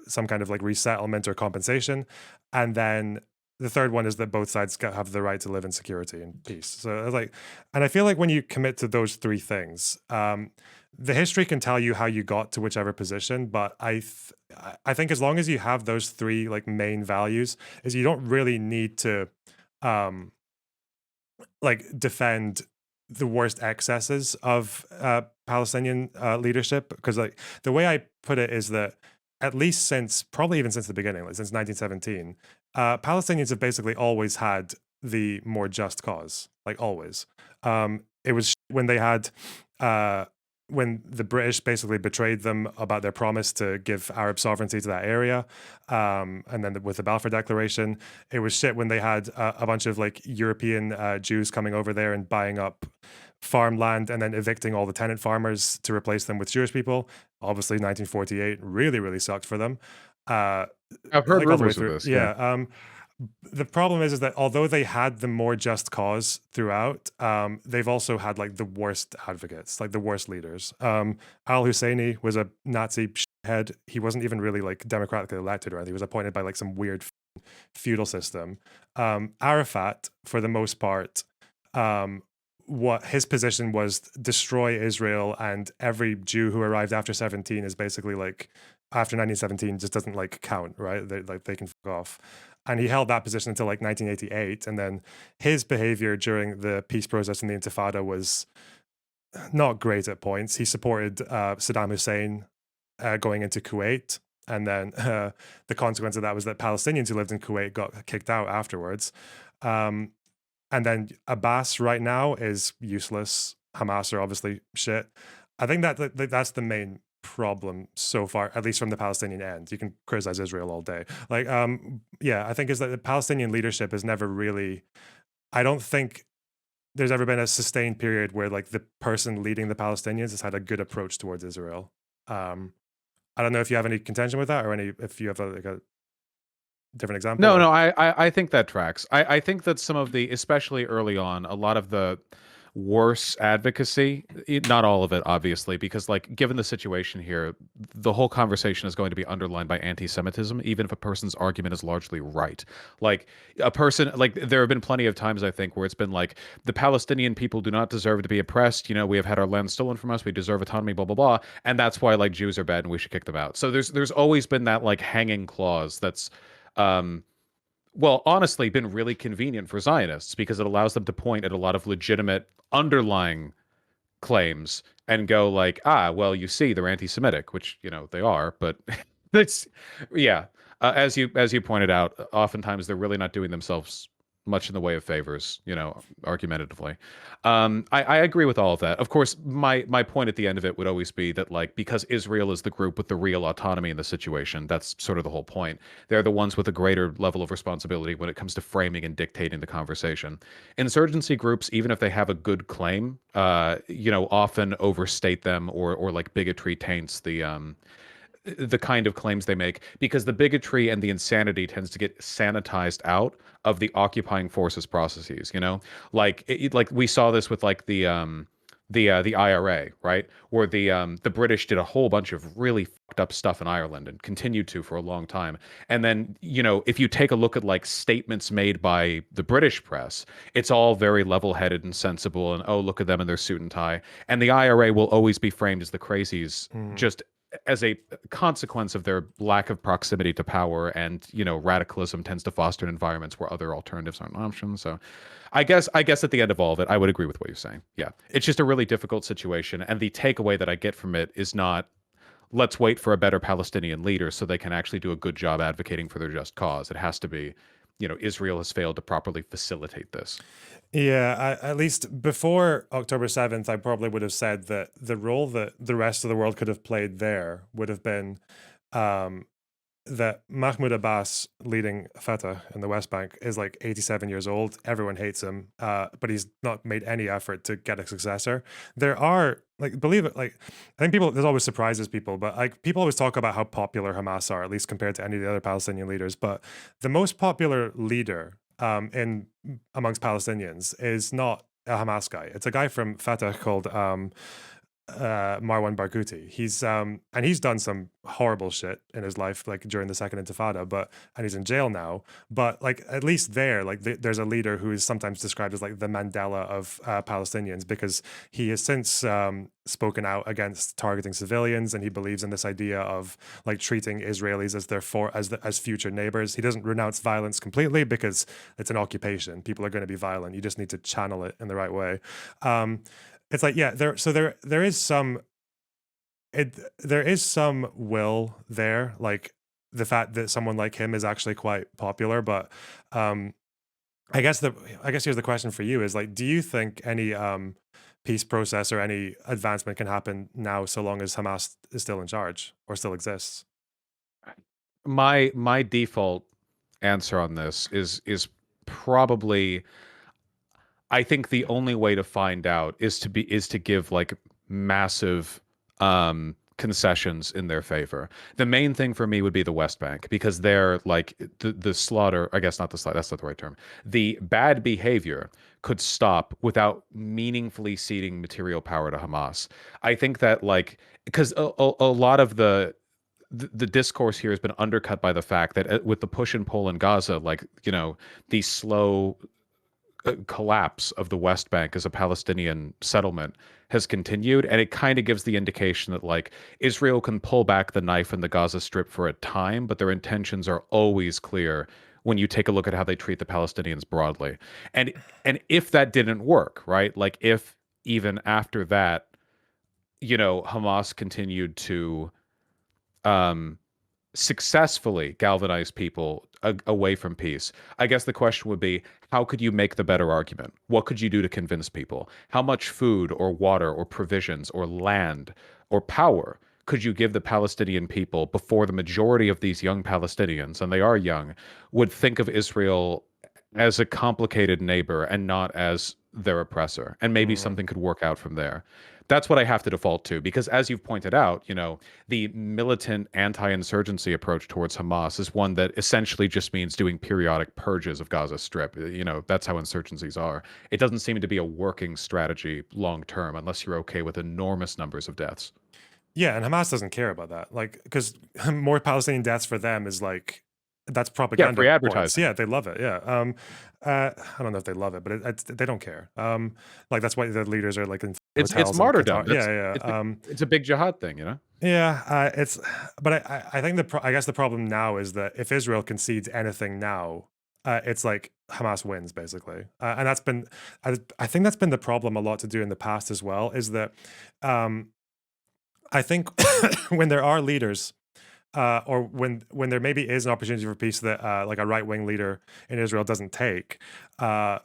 some kind of like resettlement or compensation. And then the third one is that both sides have the right to live in security and peace. So it's like, and I feel like when you commit to those three things, the history can tell you how you got to whichever position, but I think as long as you have those three like main values, is you don't really need to um like defend the worst excesses of Palestinian leadership, because like the way I put it is that at least since probably even since the beginning, like since 1917, Palestinians have basically always had the more just cause, like always. It was when they had uh, when the British basically betrayed them about their promise to give Arab sovereignty to that area, and then with the Balfour Declaration, it was shit when they had a bunch of like European Jews coming over there and buying up farmland and then evicting all the tenant farmers to replace them with Jewish people. Obviously, 1948 really, really sucked for them. uh, I've heard like all the way rumors of through. this. Yeah. Yeah. The problem is that although they had the more just cause throughout, they've also had like the worst advocates, like the worst leaders. Al Husseini was a Nazi head. He wasn't even really like democratically elected or anything. He was appointed by like some weird feudal system. Arafat, for the most part, um, what his position was destroy Israel, and every Jew who arrived after 17 is basically like after 1917 just doesn't like count, right? They can fuck off. And he held that position until like 1988, and then his behavior during the peace process in the Intifada was not great at points. He supported Saddam Hussein going into Kuwait, and then the consequence of that was that Palestinians who lived in Kuwait got kicked out afterwards. Um, and then Abbas right now is useless. Hamas are obviously shit. I think that's the main problem so far, at least from the Palestinian end. You can criticize Israel all day. Like, yeah, I think is that the Palestinian leadership has never really. I don't think there's ever been a sustained period where like the person leading the Palestinians has had a good approach towards Israel. Um, I don't know if you have any contention with that, or if you have like a different example. No, Or no, I think that tracks. I think that some of the, especially early on, a lot of the worse advocacy, not all of it, obviously, because like given the situation here, the whole conversation is going to be underlined by anti-Semitism, even if a person's argument is largely right. Like a person, like there have been plenty of times I think where it's been like the Palestinian people do not deserve to be oppressed. You know, we have had our land stolen from us. We deserve autonomy. Blah blah blah. And that's why like Jews are bad and we should kick them out. So there's always been that like hanging clause that's um, well, honestly, been really convenient for Zionists because it allows them to point at a lot of legitimate underlying claims and go like, ah, well, you see, they're anti-Semitic, which you know they are, but that's yeah. As you pointed out, oftentimes they're really not doing themselves much in the way of favors, you know, argumentatively. I agree with all of that. Of course, my point at the end of it would always be that like because Israel is the group with the real autonomy in the situation, that's sort of the whole point. They're the ones with a greater level of responsibility when it comes to framing and dictating the conversation. Insurgency groups, even if they have a good claim, you know, often overstate them or like bigotry taints the kind of claims they make because the bigotry and the insanity tends to get sanitized out of the occupying forces processes, you know, like like we saw this with like the IRA, right, where the British did a whole bunch of really fucked up stuff in Ireland and continued to for a long time. And then, you know, if you take a look at like statements made by the British press, it's all very level-headed and sensible and oh, look at them in their suit and tie. And the IRA will always be framed as the crazies just as a consequence of their lack of proximity to power, and you know radicalism tends to foster environments where other alternatives aren't options. So I guess at the end of all of it I would agree with what you're saying. Yeah, it's just a really difficult situation, and the takeaway that I get from it is not let's wait for a better Palestinian leader so they can actually do a good job advocating for their just cause. It has to be, you know, Israel has failed to properly facilitate this. yeah, at least before October 7th, I probably would have said that the role that the rest of the world could have played there would have been um, that Mahmoud Abbas leading Fatah in the West Bank is like 87 years old. Everyone hates him, but he's not made any effort to get a successor. There are like believe it, like I think people this always surprises people, but like people always talk about how popular Hamas are, at least compared to any of the other Palestinian leaders. But the most popular leader in amongst Palestinians is not a Hamas guy. It's a guy from Fatah called Marwan Barghouti. He's done some horrible shit in his life, like during the second Intifada, and he's in jail now. But like at least there, like there's a leader who is sometimes described as like the Mandela of Palestinians because he has since spoken out against targeting civilians, and he believes in this idea of like treating Israelis as as future neighbors. He doesn't renounce violence completely because it's an occupation. People are going to be violent. You just need to channel it in the right way. It's like yeah, there is some there is some will there, like the fact that someone like him is actually quite popular. But um, I guess here's the question for you: is like, do you think any peace process or any advancement can happen now, so long as Hamas is still in charge or still exists? My default answer on this is probably I think the only way to find out is to give like massive concessions in their favor. The main thing for me would be the West Bank because they're like the slaughter, I guess not the slaughter, that's not the right term. The bad behavior could stop without meaningfully ceding material power to Hamas. I think that like because a lot of the discourse here has been undercut by the fact that with the push and pull in Gaza, like, the slow collapse of the West Bank as a Palestinian settlement has continued, and it kind of gives the indication that like Israel can pull back the knife in the Gaza Strip for a time, but their intentions are always clear when you take a look at how they treat the Palestinians broadly. And if that didn't work, right? Like if even after that, Hamas continued to um successfully galvanize people away from peace. I guess the question would be, how could you make the better argument? What could you do to convince people? How much food or water or provisions or land or power could you give the Palestinian people before the majority of these young Palestinians, and they are young, would think of Israel as a complicated neighbor and not as their oppressor? And maybe Mhm. something could work out from there. That's what I have to default to because, as you've pointed out, the militant anti-insurgency approach towards Hamas is one that essentially just means doing periodic purges of Gaza Strip. That's how insurgencies are. It doesn't seem to be a working strategy long term unless you're okay with enormous numbers of deaths. Yeah, and Hamas doesn't care about that. Like, because more Palestinian deaths for them is like that's Yeah, propaganda free points. advertising. Yeah, they love it. Yeah. I don't know if they love it, but they don't care. Like that's why the leaders are like in It's hotels in martyrdom. Qatar. That's Yeah, it's yeah. it's a big jihad thing, Yeah. But I think I guess the problem now is that if Israel concedes anything now, it's like Hamas wins basically, and I think that's been the problem a lot to do in the past as well. Is that um, I think when there are leaders, or when there maybe is an opportunity for peace that like a right wing leader in Israel doesn't take,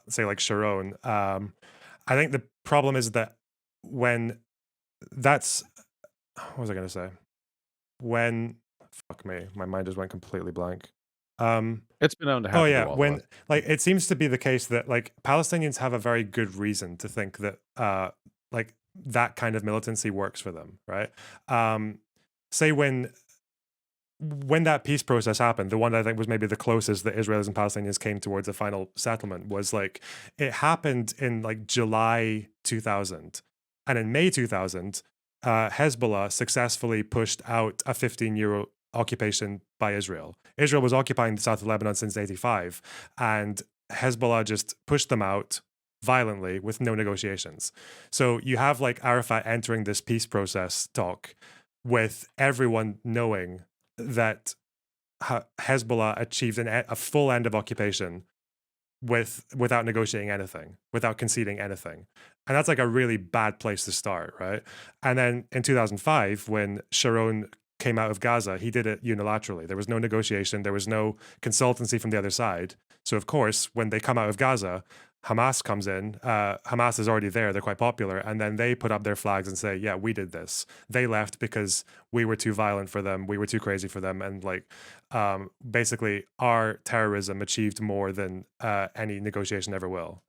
say like Sharon, I think the problem is that when that's what was I going to say? When fuck me, my mind just went completely blank. Um, It's been known to oh happen to yeah, all of when us. like it seems to be the case that like Palestinians have a very good reason to think that like that kind of militancy works for them, right? Um, say when that peace process happened, the one that I think was maybe the closest that Israelis and Palestinians came towards a final settlement was like it happened in like July 2000, and in May 2000, Hezbollah successfully pushed out a 15-year occupation by Israel. Israel was occupying the south of Lebanon since '85, and Hezbollah just pushed them out violently with no negotiations. So you have like Arafat entering this peace process talk with everyone knowing that Hezbollah achieved a full end of occupation without negotiating anything, without conceding anything. And that's like a really bad place to start, right? And then in 2005, when Sharon came out of Gaza, he did it unilaterally. There was no negotiation, there was no consultancy from the other side. So, of course, when they come out of Gaza, Hamas comes in. Hamas is already there. They're quite popular. And then they put up their flags and say, yeah, we did this. They left because we were too violent for them. We were too crazy for them. And like, basically, our terrorism achieved more than any negotiation ever will.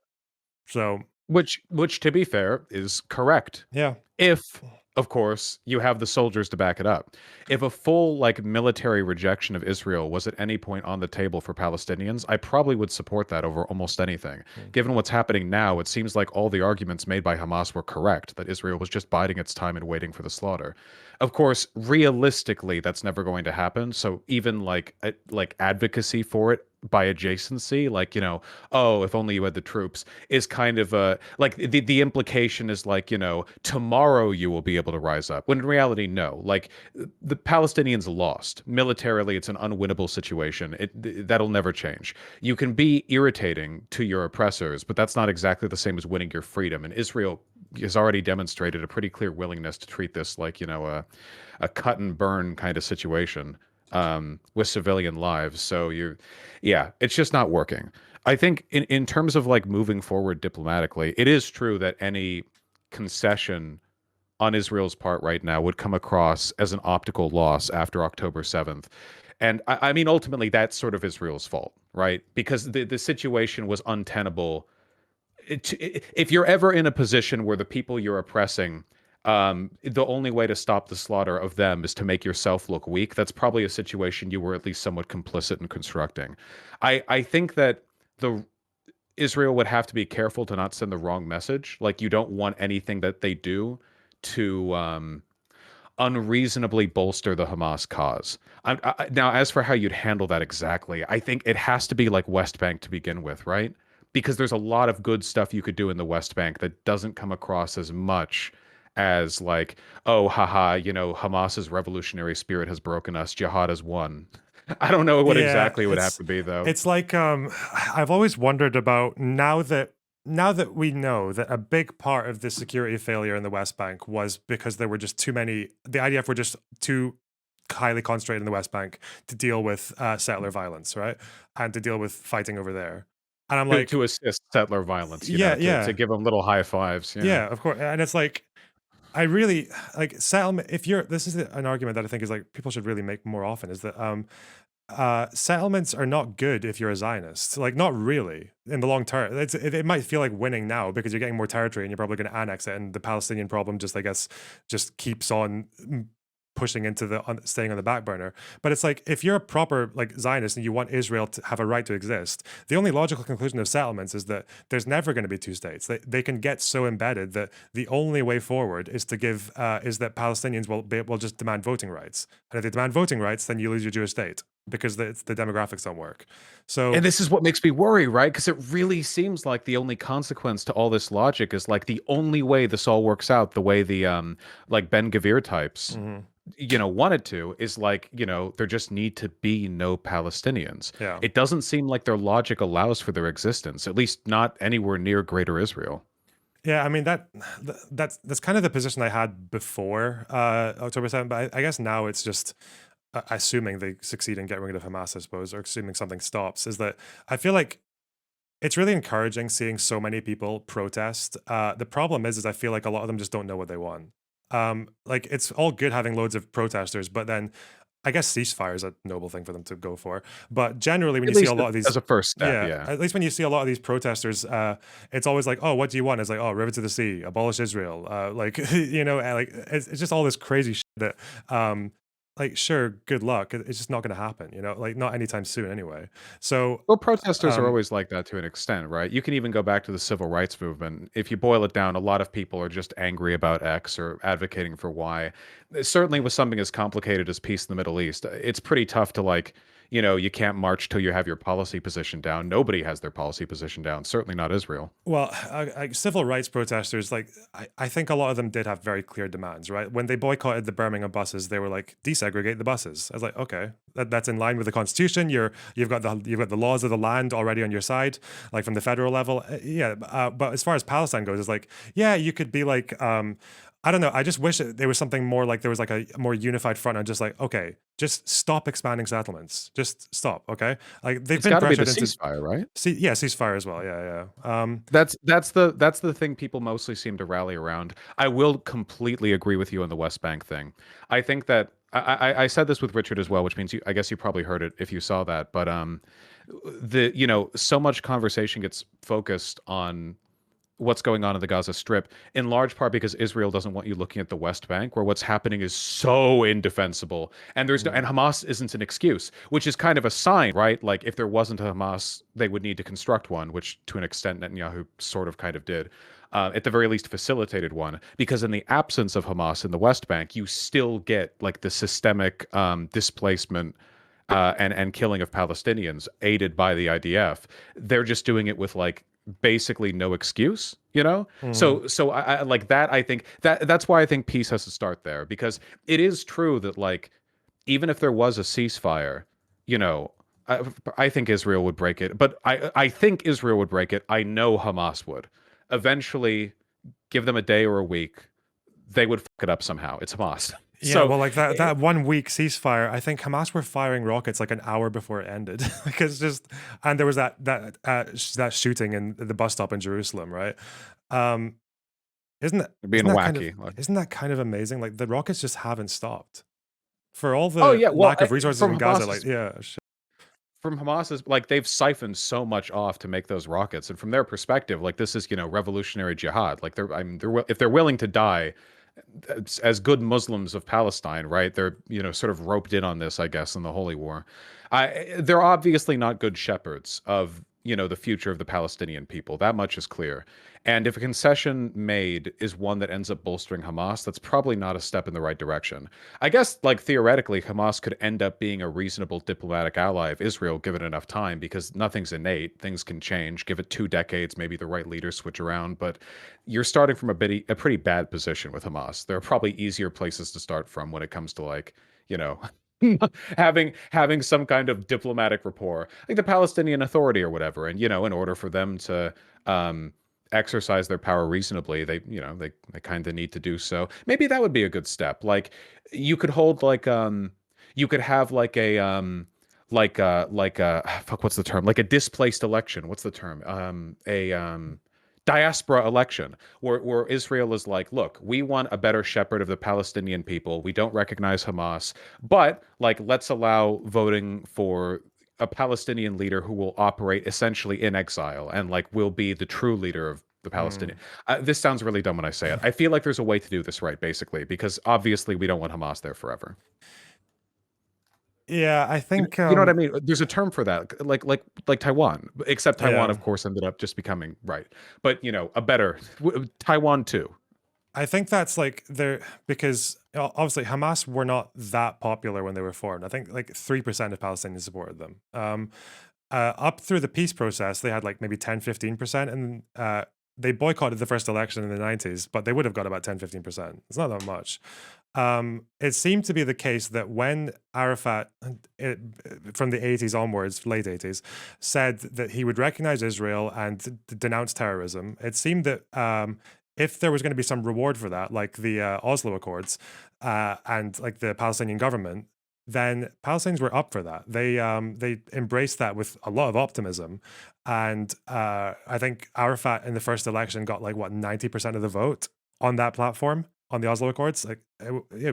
So, Which, to be fair, is correct. yeah. If, of course, you have the soldiers to back it up. If a full like military rejection of Israel was at any point on the table for Palestinians, I probably would support that over almost anything. Mm. Given what's happening now, it seems like all the arguments made by Hamas were correct, that Israel was just biding its time and waiting for the slaughter. Of course, realistically, that's never going to happen. So even like advocacy for it by adjacency, like, oh, if only you had the troops, is kind of like the implication is like, tomorrow you will be able to rise up. When in reality, no. Like the Palestinians lost. Militarily, it's an unwinnable situation. That'll never change. You can be irritating to your oppressors, but that's not exactly the same as winning your freedom. And Israel has already demonstrated a pretty clear willingness to treat this like, a cut and burn kind of situation with civilian lives. So yeah, it's just not working. I think in terms of like moving forward diplomatically, it is true that any concession on Israel's part right now would come across as an optical loss after October 7th. And I mean, ultimately, that's sort of Israel's fault, right? Because the situation was untenable. If you're ever in a position where the people you're oppressing the only way to stop the slaughter of them is to make yourself look weak. That's probably a situation you were at least somewhat complicit in constructing. I think that the Israel would have to be careful to not send the wrong message. Like, you don't want anything that they do to unreasonably bolster the Hamas cause. Now, as for how you'd handle that exactly, I think it has to be like West Bank to begin with, right? Because there's a lot of good stuff you could do in the West Bank that doesn't come across as much as like, oh, haha, Hamas's revolutionary spirit has broken us, jihad has won. I don't know what Yeah, exactly it would have to be though. it's like I've always wondered about now that we know that a big part of the security failure in the West Bank was because there were just too many. The IDF were just too highly concentrated in the West Bank to deal with settler violence, right, and to deal with fighting over there. And I'm like, To assist settler violence, yeah, to yeah, give them little high fives. Yeah. yeah, of course. And it's like I really like settlement. If you're, this is an argument that I think is like people should really make more often. Is that settlements are not good if you're a Zionist. Like, not really in the long term. It might feel like winning now because you're getting more territory and you're probably going to annex it, and the Palestinian problem just, I guess, just keeps on pushing into staying on the back burner. But it's like, if you're a proper like Zionist and you want Israel to have a right to exist, the only logical conclusion of settlements is that there's never going to be two states. They can get so embedded that the only way forward is to give is that Palestinians will just demand voting rights, and if they demand voting rights, then you lose your Jewish state because the demographics don't work. So And this is what makes me worry, right? Because it really seems like the only consequence to all this logic is like the only way this all works out, the way the like Ben Gavir types, mhm, wanted to, is like, there just need to be no Palestinians. yeah. It doesn't seem like their logic allows for their existence, at least not anywhere near Greater Israel. Yeah, I mean that's kind of the position I had before October 7th, but I guess now it's just assuming they succeed in getting rid of Hamas, I suppose, or assuming something stops, is that I feel like it's really encouraging seeing so many people protest. The problem is I feel like a lot of them just don't know what they want. Like, it's all good having loads of protesters, but then I guess ceasefire is a noble thing for them to go for. But generally, when At you see a least lot of these, as a first step, yeah, yeah. at least when you see a lot of these protesters, it's always like, oh, what do you want? It's like, oh, river to the sea, abolish Israel, like like it's just all this crazy shit that, like, sure, good luck. It's just not going to happen, like not anytime soon anyway. So, Well, protesters are um, always like that to an extent, right? You can even go back to the civil rights movement. If you boil it down, a lot of people are just angry about X or advocating for Y. Certainly with something as complicated as peace in the Middle East, it's pretty tough to like, you can't march till you have your policy position down. Nobody has their policy position down, certainly not Israel. well, civil rights protesters, like I think a lot of them did have very clear demands, right? When they boycotted the Birmingham buses, they were like, desegregate the buses. I was like, okay, that's in line with the Constitution. You've got the laws of the land already on your side, like from the federal level. Yeah, but as far as Palestine goes, it's like, yeah, you could be like, I don't know. I just wish there was something more like there was like a more unified front on just like, okay, just stop expanding settlements. Just stop, okay? Like, they've It's been got to be the pressured into ceasefire, right? yeah, ceasefire as well. Yeah, yeah. That's the thing people mostly seem to rally around. I will completely agree with you on the West Bank thing. I think that I said this with Richard as well, which means I guess you probably heard it if you saw that. But so much conversation gets focused on what's going on in the Gaza Strip, in large part because Israel doesn't want you looking at the West Bank, where what's happening is so indefensible, and there's no, Mm. and Hamas isn't an excuse, which is kind of a sign, right? Like, if there wasn't a Hamas, they would need to construct one, which to an extent Netanyahu sort of kind of did. At the very least, facilitated one, because in the absence of Hamas in the West Bank, you still get like the systemic displacement and killing of Palestinians aided by the IDF. They're just doing it with like basically no excuse, Mhm. so I like that. I think that's why I think peace has to start there, because it is true that like, even if there was a ceasefire, you know I think Israel would break it, but I think Israel would break it. I know Hamas would eventually. Give them a day or a week, they would fuck it up somehow. It's Hamas. Yeah, So well, like that 1 week ceasefire, I think Hamas were firing rockets like an hour before it ended. Like, it's just, and there was that shooting in the bus stop in Jerusalem, right? Um, isn't that being isn't that kind of wacky, like, isn't that kind of amazing? Like, the rockets just haven't stopped for all oh the yeah, well, lack of resources from in Gaza. Like, Hamas's yeah, like, they've siphoned so much off to make those rockets, and from their perspective, like, this is revolutionary jihad. Like, if they're willing to die, as good Muslims of Palestine, right? They're, sort of roped in on this, I guess, in the Holy War. They're obviously not good shepherds of, the future of the Palestinian people. That much is clear. And if a concession made is one that ends up bolstering Hamas, that's probably not a step in the right direction. I guess, like, theoretically, Hamas could end up being a reasonable diplomatic ally of Israel given enough time, because nothing's innate. Things can change. Give it 2 decades, maybe the right leaders switch around. But you're starting from a pretty bad position with Hamas. There are probably easier places to start from when it comes to, like, you know, having some kind of diplomatic rapport, like the Palestinian Authority or whatever. And, in order for them to exercise their power reasonably, they kind of need to do so. Maybe that would be a good step. Like, you could hold you could have like a fuck, what's the term? Like a displaced election. What's the term? A diaspora election, where Israel is like, look, we want a better shepherd of the Palestinian people. We don't recognize Hamas, but, like, let's allow voting for a Palestinian leader who will operate essentially in exile and, like, will be the true leader of the Palestinian. Mm. This sounds really dumb when I say it. I feel like there's a way to do this right, basically, because obviously we don't want Hamas there forever. Yeah, I think You know what I mean? There's a term for that, like Taiwan, except Taiwan, yeah. of course, ended up just becoming right. But, a better Taiwan too. I think that's like there because obviously Hamas were not that popular when they were formed. I think like 3% of Palestinians supported them. Up through the peace process, they had like maybe 10-15%, and they boycotted the first election in the 90s, but they would have got about 10-15%. It's not that much. It seemed to be the case that when Arafat, from the 80s onwards, late 80s, said that he would recognize Israel and denounce terrorism, it seemed that if there was going to be some reward for that, like the Oslo Accords and like the Palestinian government, then Palestinians were up for that. They embraced that with a lot of optimism, and I think Arafat in the first election got like what 90% of the vote on that platform on the Oslo Accords, like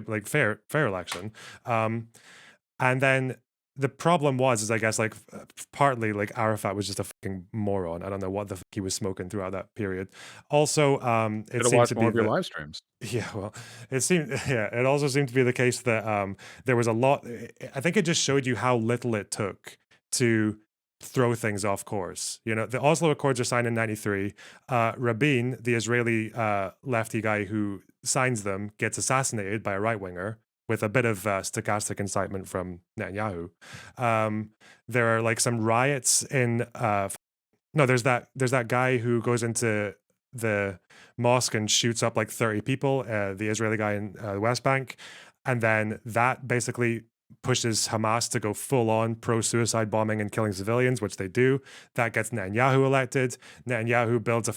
like fair election. And then the problem is I guess like partly like Arafat was just a fucking moron. I don't know what the fuck he was smoking throughout that period. Also, it Should have seemed to watched be more of your that live streams. yeah, well, it seemed yeah, it also seemed to be the case that there was a lot. I think it just showed you how little it took to throw things off course. The Oslo Accords are signed in '93. Rabin, the Israeli lefty guy who signs them, gets assassinated by a right winger with a bit of stochastic incitement from Netanyahu. There are like some riots in. No, there's that guy who goes into the mosque and shoots up like 30 people, the Israeli guy in the West Bank. And then that basically pushes Hamas to go full on pro suicide bombing and killing civilians, which they do. That gets Netanyahu elected. Netanyahu builds a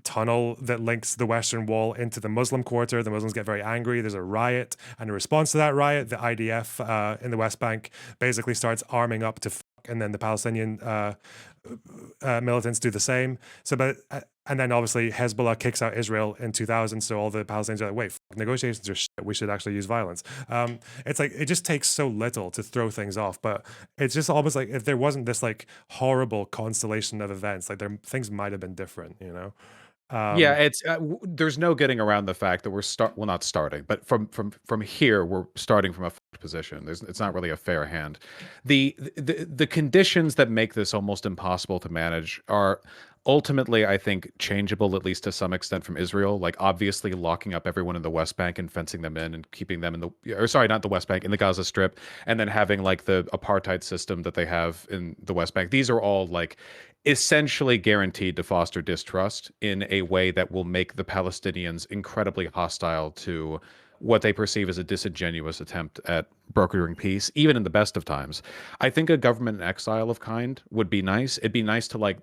tunnel that links the Western Wall into the Muslim quarter. The Muslims get very angry. There's a riot. And in response to that riot, the IDF in the West Bank basically starts arming up to and then the Palestinian militants do the same. And then obviously Hezbollah kicks out Israel in 2000. So all the Palestinians are like, wait, negotiations are shit. We should actually use violence. It's like, it just takes so little to throw things off. But it's just almost like if there wasn't this like horrible constellation of events, like things might have been different, Yeah, it's there's no getting around the fact that well, not starting, but from here we're starting from a fucked position. It's not really a fair hand. The conditions that make this almost impossible to manage are ultimately, I think, changeable, at least to some extent, from Israel. Like, obviously locking up everyone in the West Bank and fencing them in and keeping them in or sorry, not the West Bank, in the Gaza Strip, and then having like the apartheid system that they have in the West Bank. These are all like essentially guaranteed to foster distrust in a way that will make the Palestinians incredibly hostile to what they perceive as a disingenuous attempt at brokering peace, even in the best of times. I think a government in exile of kind would be nice. It'd be nice to like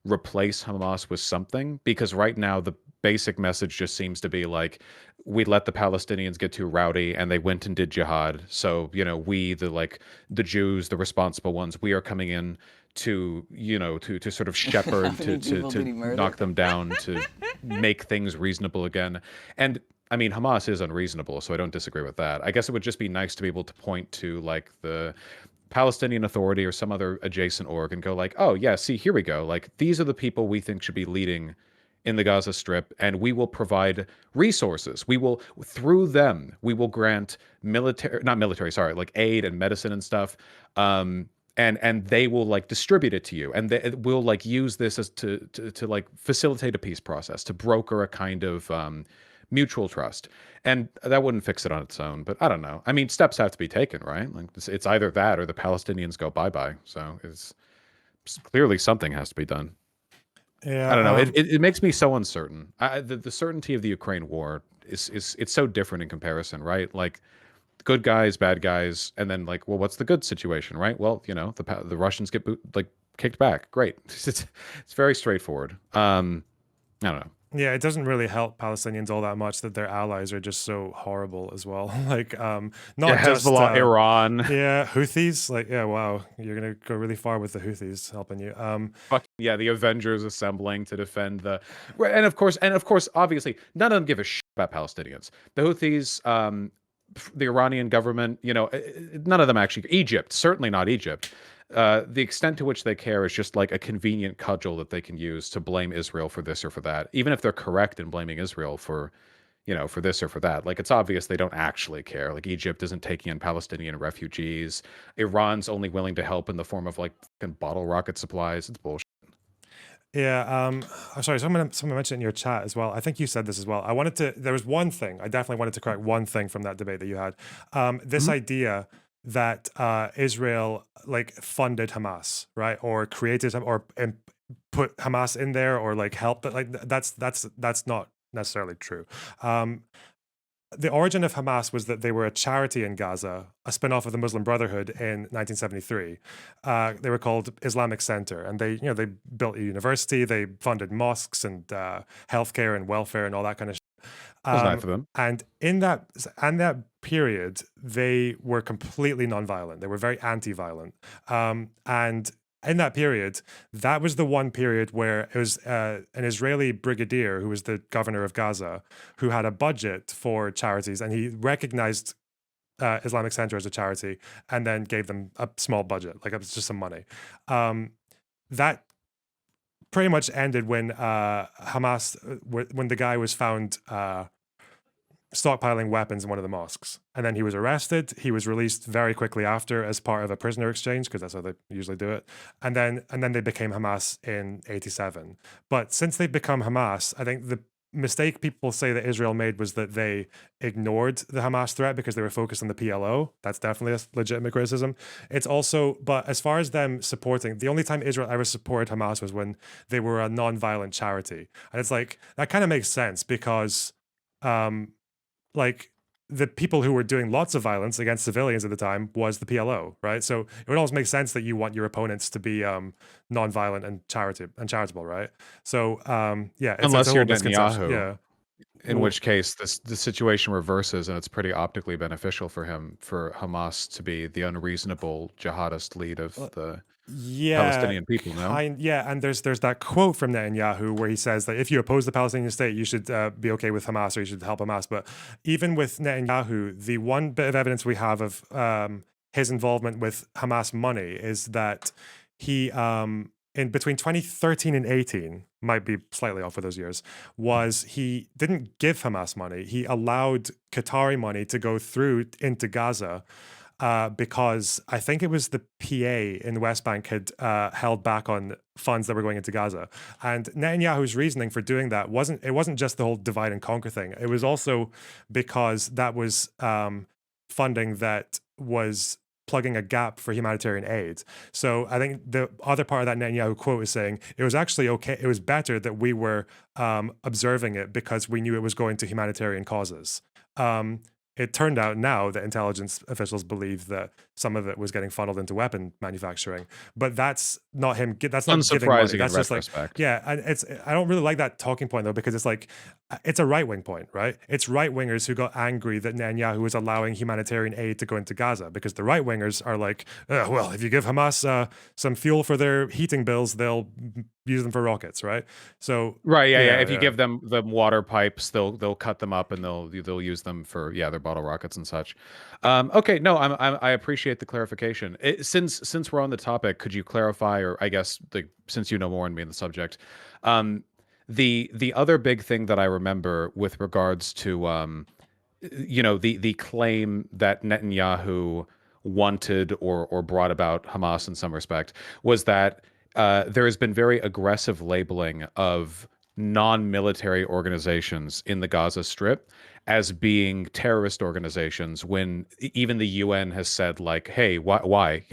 replace Hamas with something, because right now the basic message just seems to be like, we let the Palestinians get too rowdy and they went and did jihad. So, we, the Jews, the responsible ones, we are coming in to, to sort of shepherd, to knock them down, to make things reasonable again. And I mean, Hamas is unreasonable, so I don't disagree with that. I guess it would just be nice to be able to point to like the Palestinian Authority or some other adjacent org and go like, oh yeah, see, here we go. Like, these are the people we think should be leading in the Gaza Strip, and we will provide resources. We will, through them, we will grant military, not military, sorry, like aid and medicine and stuff. And they will like distribute it to you, and they will like use this as to like facilitate a peace process, to broker a kind of mutual trust. And that wouldn't fix it on its own, but I don't know. I mean, steps have to be taken, right? Like it's either that or the Palestinians go bye-bye. So it's clearly something has to be done. I don't know. Yeah. It makes me so uncertain. The certainty of the Ukraine war is it's so different in comparison, right? Like good guys, bad guys, and then like, well, what's the good situation, right? Well, the Russians get kicked back. Great. It's very straightforward. I don't know. Yeah, it doesn't really help Palestinians all that much that their allies are just so horrible as well. Like, Yeah, not just Hezbollah, Iran. yeah, Houthis. Like, yeah, wow, you're gonna go really far with the Houthis helping you. Yeah, the Avengers assembling to defend and of course, obviously, none of them give a shit about Palestinians. The Houthis, the Iranian government, none of them actually. Egypt, certainly not Egypt. The extent to which they care is just like a convenient cudgel that they can use to blame Israel for this or for that, even if they're correct in blaming Israel for, for this or for that. Like it's obvious they don't actually care. Like Egypt isn't taking in Palestinian refugees. Iran's only willing to help in the form of like fucking bottle rocket supplies. It's bullshit. Yeah, I'm sorry, someone mentioned in your chat as well. I think you said this as well. There was one thing, I definitely wanted to correct one thing from that debate that you had. This idea that Israel like funded Hamas, right? Or created or put Hamas in there or like helped it. Like that's not necessarily true. The origin of Hamas was that they were a charity in Gaza, a spin-off of the Muslim Brotherhood in 1973. They were called Islamic Center, and they built a university, they funded mosques and healthcare and welfare and all that kind of shit. It was nice of them. And in that period, they were completely nonviolent. They were very anti-violent. And in that period, that was the one period where it was an Israeli brigadier who was the governor of Gaza who had a budget for charities, and he recognized Islamic Center as a charity and then gave them a small budget, like it was just some money. That pretty much ended when Hamas, when the guy was found stockpiling weapons in one of the mosques. And then he was arrested. He was released very quickly after as part of a prisoner exchange, because that's how they usually do it. And then they became Hamas in 87. But since they've become Hamas, I think the mistake people say that Israel made was that they ignored the Hamas threat because they were focused on the PLO. That's definitely a legitimate criticism. It's also, but as far as them supporting, the only time Israel ever supported Hamas was when they were a non-violent charity. And it's like, that kind of makes sense because like the people who were doing lots of violence against civilians at the time was the PLO, right? So it would almost make sense that you want your opponents to be non-violent and charitable, right? So yeah, unless you're Netanyahu, yeah. In which case, the situation reverses, and it's pretty optically beneficial for Hamas to be the unreasonable jihadist lead of the Palestinian people. No, yeah, and there's that quote from Netanyahu where he says that if you oppose the Palestinian state, you should be okay with Hamas, or you should help Hamas. But even with Netanyahu, the one bit of evidence we have of his involvement with Hamas money is that he in between 2013 and 18, might be slightly off for those years, was he didn't give Hamas money. He allowed Qatari money to go through into Gaza because I think it was the PA in the West Bank had held back on funds that were going into Gaza. And Netanyahu's reasoning for doing that wasn't just the whole divide and conquer thing. It was also because that was funding that was plugging a gap for humanitarian aid. So I think the other part of that Netanyahu quote is saying it was actually okay. It was better that we were observing it because we knew it was going to humanitarian causes. It turned out now that intelligence officials believe that some of it was getting funneled into weapon manufacturing, but that's not him. That's not giving money. That's just like, yeah. And I don't really like that talking point though, because it's like, it's a right wing point, right? It's right wingers who got angry that Netanyahu was allowing humanitarian aid to go into Gaza, because the right wingers are like, well, if you give Hamas some fuel for their heating bills, they'll use them for rockets, right? So right, yeah. If you give them the water pipes, they'll cut them up and they'll use them for their bottle rockets and such. Okay, no, I appreciate the clarification. Since we're on the topic, could you clarify, or I guess since you know more than me in the subject, The other big thing that I remember with regards to the claim that Netanyahu wanted or brought about Hamas in some respect was that there has been very aggressive labeling of non-military organizations in the Gaza Strip as being terrorist organizations when even the UN has said like, hey, why?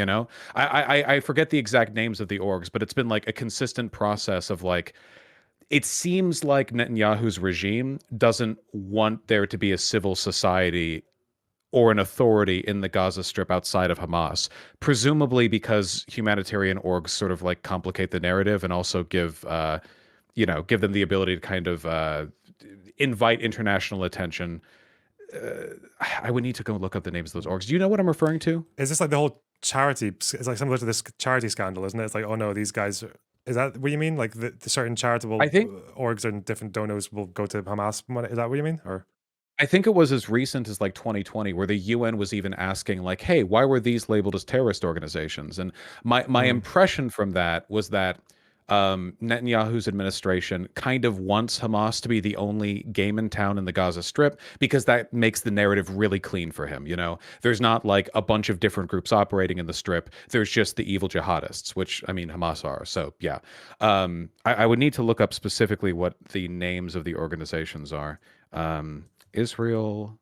I forget the exact names of the orgs, but it's been like a consistent process of like it seems like Netanyahu's regime doesn't want there to be a civil society or an authority in the Gaza Strip outside of Hamas, presumably because humanitarian orgs sort of like complicate the narrative and also give them the ability to kind of invite international attention. I would need to go look up the names of those orgs. Do you know what I'm referring to? Is this like the whole charity? It's like similar to this charity scandal, isn't it? It's like, oh no, these guys. Is that what you mean? Like the certain charitable I think orgs and different donors will go to Hamas money? Is that what you mean? Or I think it was as recent as like 2020, where the UN was even asking, like, "Hey, why were these labeled as terrorist organizations?" And my Mm. impression from that was that Netanyahu's administration kind of wants Hamas to be the only game in town in the Gaza Strip because that makes the narrative really clean for him. There's not like a bunch of different groups operating in the Strip. There's just the evil jihadists, which I mean Hamas are. So yeah, I would need to look up specifically what the names of the organizations are. Israel.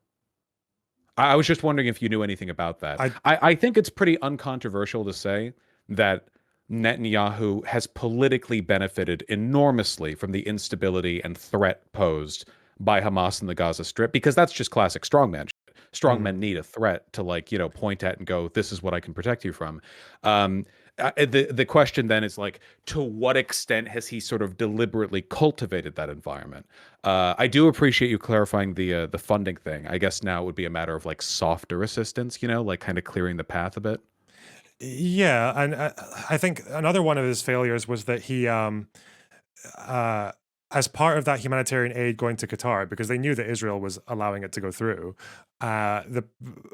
I was just wondering if you knew anything about that. I I think it's pretty uncontroversial to say that Netanyahu has politically benefited enormously from the instability and threat posed by Hamas in the Gaza Strip because that's just classic strongman shit. mm. Strongmen need a threat to like, point at and go, this is what I can protect you from. Um, the question then is like, to what extent has he sort of deliberately cultivated that environment? I do appreciate you clarifying the funding thing. I guess now it would be a matter of like softer assistance, like kind of clearing the path a bit. Yeah, and I think another one of his failures was that he uh, as part of that humanitarian aid going to Qatar, because they knew that Israel was allowing it to go through. The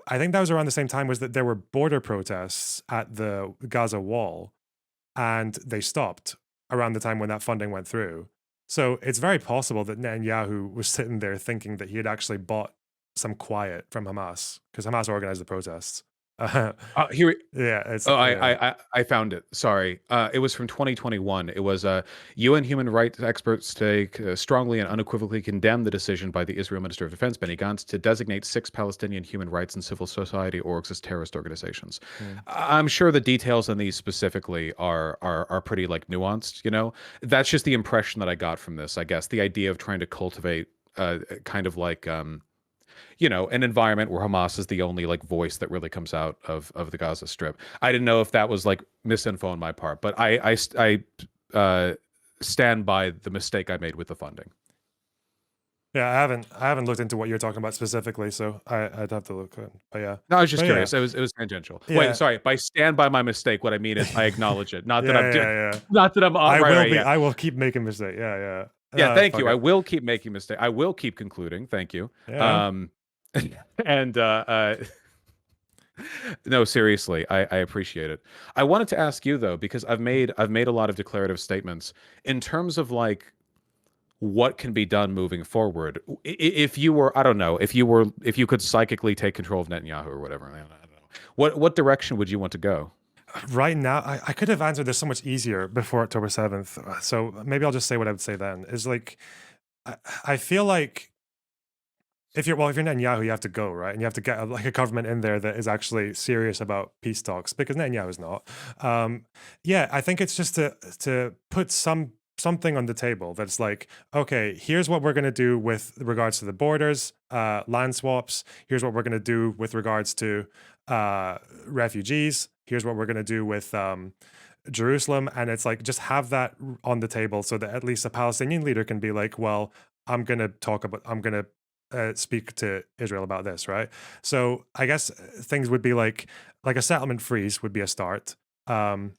I think that was around the same time was that there were border protests at the Gaza wall, and they stopped around the time when that funding went through. So it's very possible that Netanyahu was sitting there thinking that he had actually bought some quiet from Hamas because Hamas organized the protests. Uh, Here, yeah, it's oh, yeah. I found it. Sorry. It was from 2021. It was UN human rights experts take strongly and unequivocally condemn the decision by the Israel Minister of Defense, Benny Gantz, to designate 6 Palestinian human rights and civil society orgs as terrorist organizations. Mm. I'm sure the details on these specifically are pretty like nuanced, That's just the impression that I got from this, I guess. The idea of trying to cultivate kind of like an environment where Hamas is the only like voice that really comes out of the Gaza Strip. I didn't know if that was like misinfo on my part, but I stand by the mistake I made with the funding. Yeah, I haven't looked into what you're talking about specifically, so I'd have to look. But yeah, No, I was just but yeah, curious. It was tangential. Wait, yeah, sorry. By stand by my mistake, what I mean is I acknowledge it. Not that yeah, I'm doing. yeah, yeah. Not that I'm I right. will Right. be. Yeah. I will keep making mistakes. Yeah, yeah. Yeah. Thank Fuck you. I it. will keep making mistakes. I will keep concluding. Thank you. Yeah. Um, and no, seriously, I appreciate it. I wanted to ask you though, because I've made a lot of declarative statements in terms of like what can be done moving forward. If you were, I don't know, if you could psychically take control of Netanyahu or whatever, I don't know. What direction would you want to go? Right now, I could have answered this so much easier before October 7th. So maybe I'll just say what I would say then. Is like, I feel like if you're Netanyahu, you have to go, right, and you have to get like a government in there that is actually serious about peace talks because Netanyahu is not. Yeah, I think it's just to put something on the table that's like, okay, here's what we're going to do with regards to the borders, land swaps. Here's what we're going to do with regards to refugees. Here's what we're going to do with Jerusalem, and it's like just have that on the table so that at least a Palestinian leader can be like, well, I'm going to speak to Israel about this, right? So I guess things would be like a settlement freeze would be a start. Um,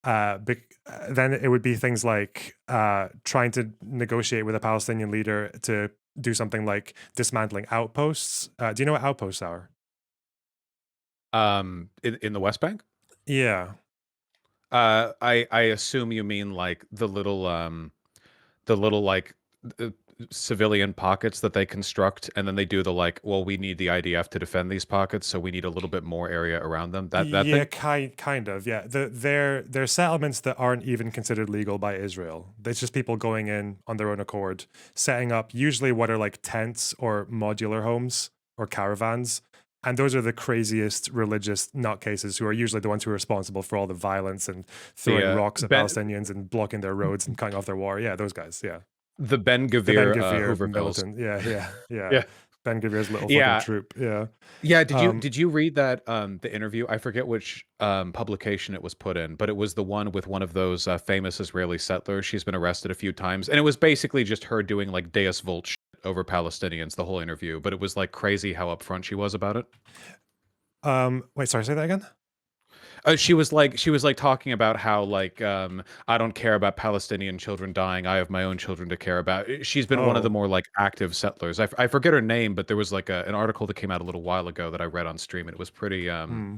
then it would be things like trying to negotiate with a Palestinian leader to do something like dismantling outposts. Do you know what outposts are? In the West Bank? Yeah. I assume you mean like the little the little like uh, civilian pockets that they construct, and then they do the like, well, we need the IDF to defend these pockets, so we need a little bit more area around them. That Yeah, thing. kind of. Yeah, they're settlements that aren't even considered legal by Israel. It's just people going in on their own accord, setting up usually what are like tents or modular homes or caravans. And those are the craziest religious nutcases who are usually the ones who are responsible for all the violence and The throwing rocks at Ben Palestinians and blocking their roads and cutting off their water. Yeah, those guys. Yeah, the Ben the Ben Gavir Gvir Hoovervilles. militant. Yeah. Yeah. Ben Gvir's little fucking Yeah. troop. Yeah. Yeah, did you Um, did you read that the interview? I forget which publication it was put in, but it was the one with one of those famous Israeli settlers. She's been arrested a few times, and it was basically just her doing like Deus Vult shit over Palestinians the whole interview. But it was like crazy how upfront she was about it. wait, sorry, say that again. She was like talking about how like I don't care about Palestinian children dying. I have my own children to care about. She's been one of the Oh. more like active settlers. I forget her name, but there was like an article that came out a little while ago that I read on stream, and it was Hmm.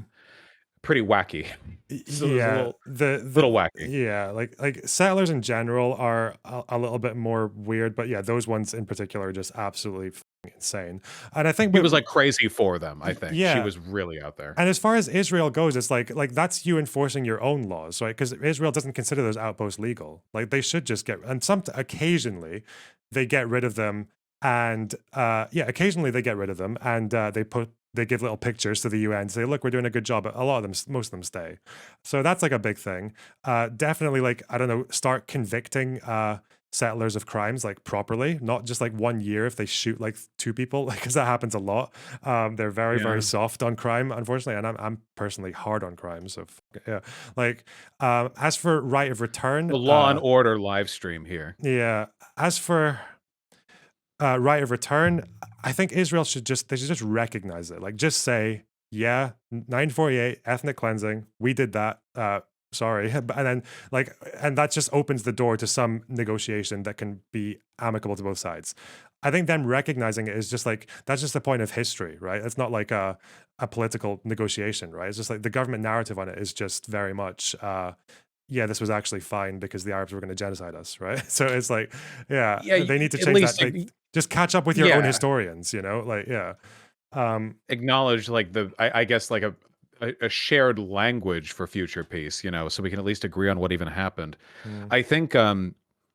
pretty wacky. So it was a Yeah, little wacky. yeah, like settlers in general are a little bit more weird, but yeah, those ones in particular are just absolutely fucking insane. And I think He with was like crazy for them, I think. She yeah, was really out there. and as far as Israel goes, it's like that's you enforcing your own laws, right? Because Israel doesn't consider those outposts legal. Like they should just get and some occasionally they get rid of them, and yeah, occasionally they get rid of them, and they give little pictures to the UN, say, look, we're doing a good job. But a lot of them, most of them stay. So that's like a big thing. Definitely, like I don't know, start convicting settlers of crimes like properly, not just like 1 year if they shoot like two people, because that happens a lot. They're very, very Yeah. soft on crime, unfortunately, and I'm personally hard on crime. So yeah, like as for right of return, The Law and Order live stream here. yeah, as for right of return, I think Israel they should just recognize it. Like just say, yeah, 948 ethnic cleansing, we did that. Sorry, and then and that just opens the door to some negotiation that can be amicable to both sides. I think them recognizing it is just like that's just the point of history, right? It's not like a political negotiation, right? It's just like the government narrative on it is just very much yeah, this was actually fine because the Arabs were going to genocide us, right? So it's like, yeah, Yeah, they need to at change that. least Like, just catch up with your own yeah, historians, you know? Like, yeah. acknowledge like I guess like a shared language for future peace, so we can at least agree on what even happened. Mm. I think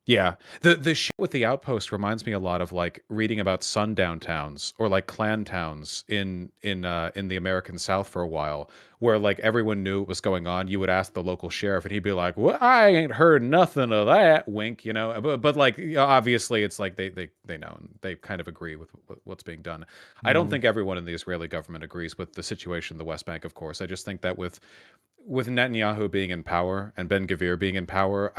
yeah, the shit with the outpost reminds me a lot of like reading about sundown towns or like clan towns in the American South for a while, where like everyone knew what was going on. You would ask the local sheriff and he'd be like, "Well, I ain't heard nothing of that," wink, but like obviously it's like they know and they kind of agree with what's being done. I don't Mm. think everyone in the Israeli government agrees with the situation in the West Bank, of course. I just think that with Netanyahu being in power and Ben Gvir being in power,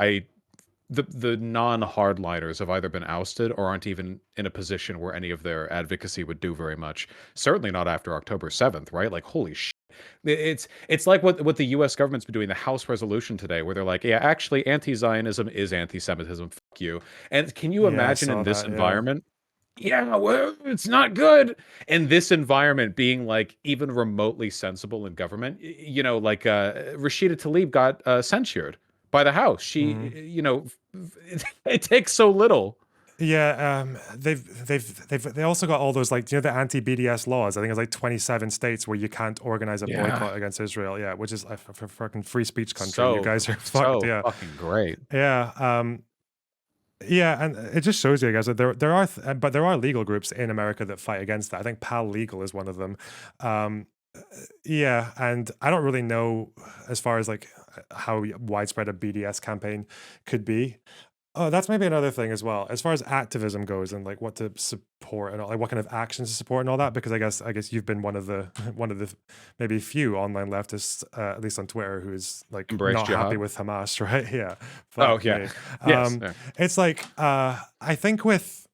the non-hardliners have either been ousted or aren't even in a position where any of their advocacy would do very much. Certainly not after October 7th, right? Like, holy shit. It's like what the US government's been doing, the House resolution today, where they're like, yeah, actually anti-Zionism is anti-Semitism. Fuck you. And can you Yeah, I imagine in saw this that. Yeah. environment? Yeah, well, it's not good. In this environment, being like even remotely sensible in government, like Rashida Tlaib got censured by the House. Mm. It takes so little. Yeah, they also got all those like the anti-BDS laws. I think it's like 27 states where you can't organize a Yeah, boycott against Israel. Yeah, which is a fucking free speech country. You so guys are fucked. so Yeah, fucking great. yeah. Yeah, and it just shows you guys that but there are legal groups in America that fight against that. I think Pal Legal is one of them. Um, yeah, and I don't really know as far as like how widespread a BDS campaign could be. Oh, that's maybe another thing as well, as far as activism goes, and like what to support and like what kind of actions to support and all that. Because I guess you've been one of the one of the maybe few online leftists, at least on Twitter, who's like Embrace not happy jihad. with Hamas, right? Yeah, Oh fuck yeah, me. yes. Um, Yeah. it's like I think with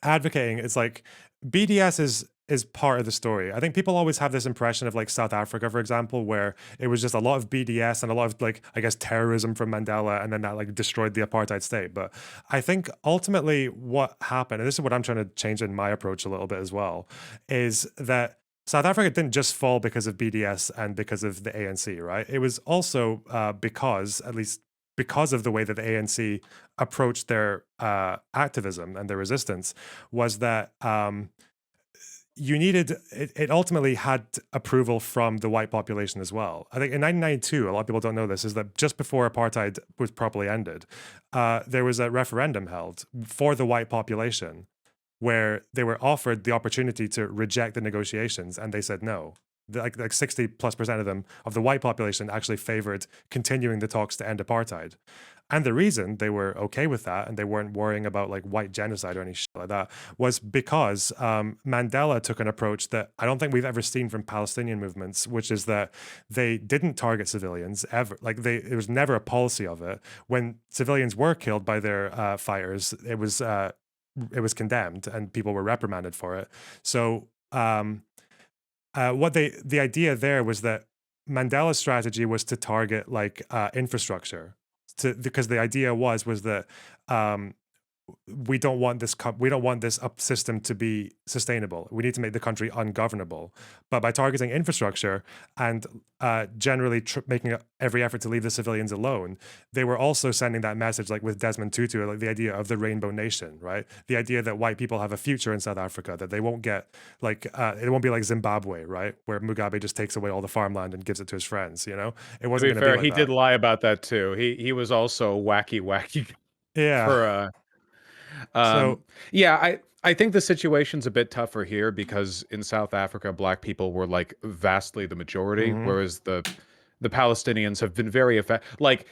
advocating, it's like BDS is part of the story. I think people always have this impression of like South Africa, for example, where it was just a lot of BDS and a lot of like I guess terrorism from Mandela, and then that like destroyed the apartheid state. But I think ultimately what happened, and this is what I'm trying to change in my approach a little bit as well, is that South Africa didn't just fall because of BDS and because of the ANC, right? It was also because, at least because of the way that the ANC approached their activism and their resistance, was that you needed it ultimately had approval from the white population as well. I think in 1992, a lot of people don't know this, is that just before apartheid was properly ended, there was a referendum held for the white population where they were offered the opportunity to reject the negotiations, and they said no. Like 60+% of them, of the white population, actually favored continuing the talks to end apartheid. And the reason they were okay with that and they weren't worrying about like white genocide or any shit like that was because Mandela took an approach that I don't think we've ever seen from Palestinian movements, which is that they didn't target civilians ever. Like it was never a policy of it. When civilians were killed by their fighters, it was condemned and people were reprimanded for it. So the idea there was that Mandela's strategy was to target like infrastructure, because the idea was that we don't want this up system to be sustainable. We need to make the country ungovernable. But by targeting infrastructure and generally making every effort to leave the civilians alone, they were also sending that message, like with Desmond Tutu, like the idea of the rainbow nation, right? The idea that white people have a future in South Africa, that they won't get like it won't be like Zimbabwe, right, where Mugabe just takes away all the farmland and gives it to his friends. You know, it wasn't To be going to be fair, like he that. did lie about that too. He was also wacky Yeah. for yeah, I think the situation's a bit tougher here because in South Africa, black people were like vastly the majority, whereas the Palestinians have been very effective. Like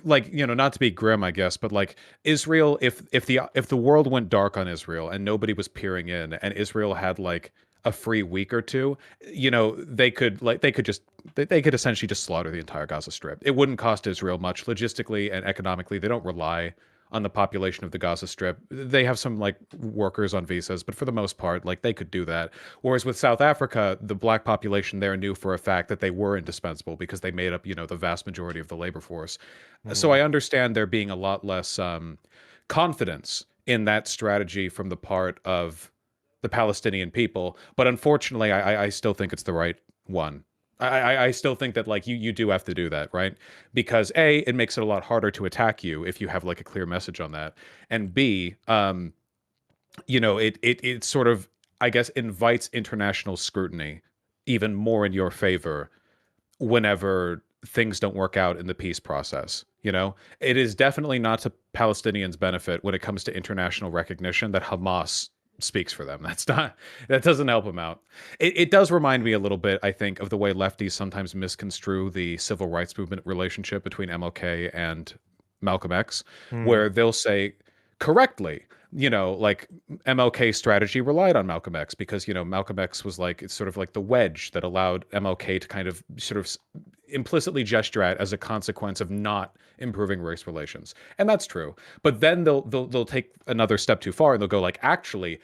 like, you know, not to be grim, I guess, but like Israel, if the world went dark on Israel and nobody was peering in, and Israel had like a free week or two, you know, they could essentially just slaughter the entire Gaza Strip. It wouldn't cost Israel much logistically and economically. They don't rely on the population of the Gaza Strip. They have some like workers on visas, but for the most part, like they could do that. Whereas with South Africa, the black population there knew for a fact that they were indispensable because they made up, you know, the vast majority of the labor force. So I understand there being a lot less confidence in that strategy from the part of the Palestinian people. But unfortunately, I still think it's the right one. I still think that like you do have to do that, right? Because A, it makes it a lot harder to attack you if you have like a clear message on that, and B, you know, it sort of, I guess, invites international scrutiny even more in your favor whenever things don't work out in the peace process. You know, it is definitely not to Palestinians' benefit when it comes to international recognition that Hamas speaks for them. That doesn't help them out. It does remind me a little bit, I think, of the way lefties sometimes misconstrue the civil rights movement relationship between MLK and Malcolm X, where they'll say correctly, you know, like MLK's strategy relied on Malcolm X because, you know, Malcolm X was like, it's sort of like the wedge that allowed MLK to kind of sort of implicitly gesture at as a consequence of not improving race relations. And that's true. But then they'll take another step too far and they'll go like, actually,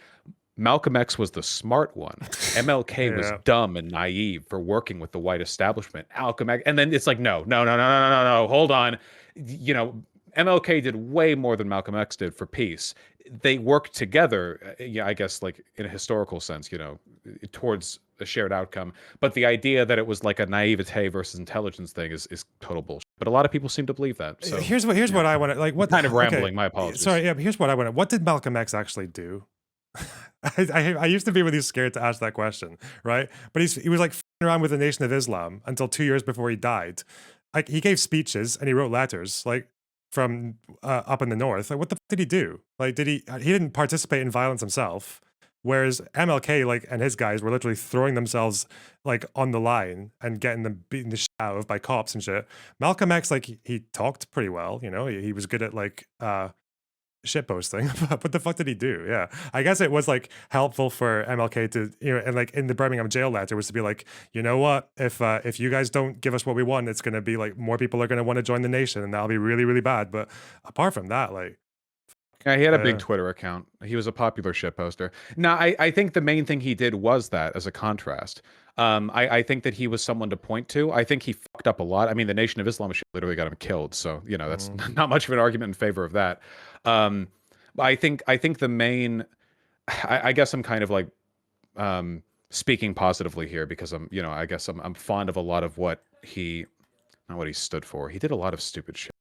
Malcolm X was the smart one. MLK was dumb and naive for working with the white establishment. Malcolm X, and then it's like, no, hold on. You know, MLK did way more than Malcolm X did for peace. They worked together, yeah, I guess, like in a historical sense, you know, towards a shared outcome. But the idea that it was like a naivete versus intelligence thing is total bullshit. But a lot of people seem to believe that. So here's what I want to like. What kind of rambling? My apologies. Sorry, yeah. But here's what I want to. What did Malcolm X actually do? I used to be really scared to ask that question, right? But he was like f***ing around with the Nation of Islam until 2 years before he died. Like he gave speeches and he wrote letters, like from up in the north. Like what the f*** did he do? Like he didn't participate in violence himself. Whereas MLK, like, and his guys were literally throwing themselves like on the line and getting them beaten the shit out of by cops and shit. Malcolm X, like, he talked pretty well, you know. He was good at like shit posting. But what the fuck did he do? Yeah, I guess it was like helpful for MLK to, you know, and like in the Birmingham jail letter was to be like, you know what, if you guys don't give us what we want, it's gonna be like more people are gonna want to join the nation, and that'll be really really bad. But apart from that, like. Yeah, he had a big Twitter account. He was a popular shit poster. No, I think the main thing he did was that as a contrast. I think that he was someone to point to. I think he fucked up a lot. I mean, the Nation of Islam literally got him killed. So, you know, that's not much of an argument in favor of that. But I think the main, I guess I'm kind of like speaking positively here because I guess I'm fond of a lot of what not what he stood for. He did a lot of stupid shit.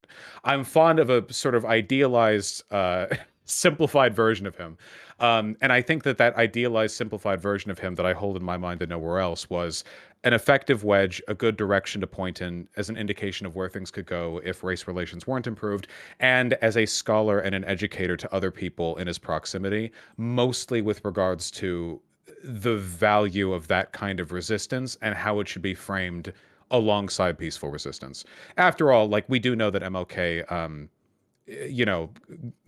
I'm fond of a sort of idealized, simplified version of him. And I think that that idealized, simplified version of him that I hold in my mind and nowhere else was an effective wedge, a good direction to point in as an indication of where things could go if race relations weren't improved, and as a scholar and an educator to other people in his proximity, mostly with regards to the value of that kind of resistance and how it should be framed alongside peaceful resistance. After all, like we do know that MLK, you know,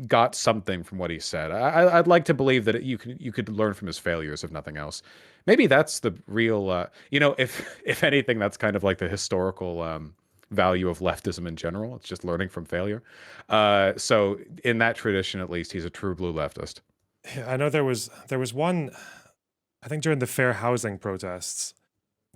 got something from what he said. I'd like to believe that you could learn from his failures, if nothing else. Maybe that's the real, if anything, that's kind of like the historical value of leftism in general. It's just learning from failure. So in that tradition, at least, he's a true blue leftist. Yeah, I know there was one, I think during the fair housing protests,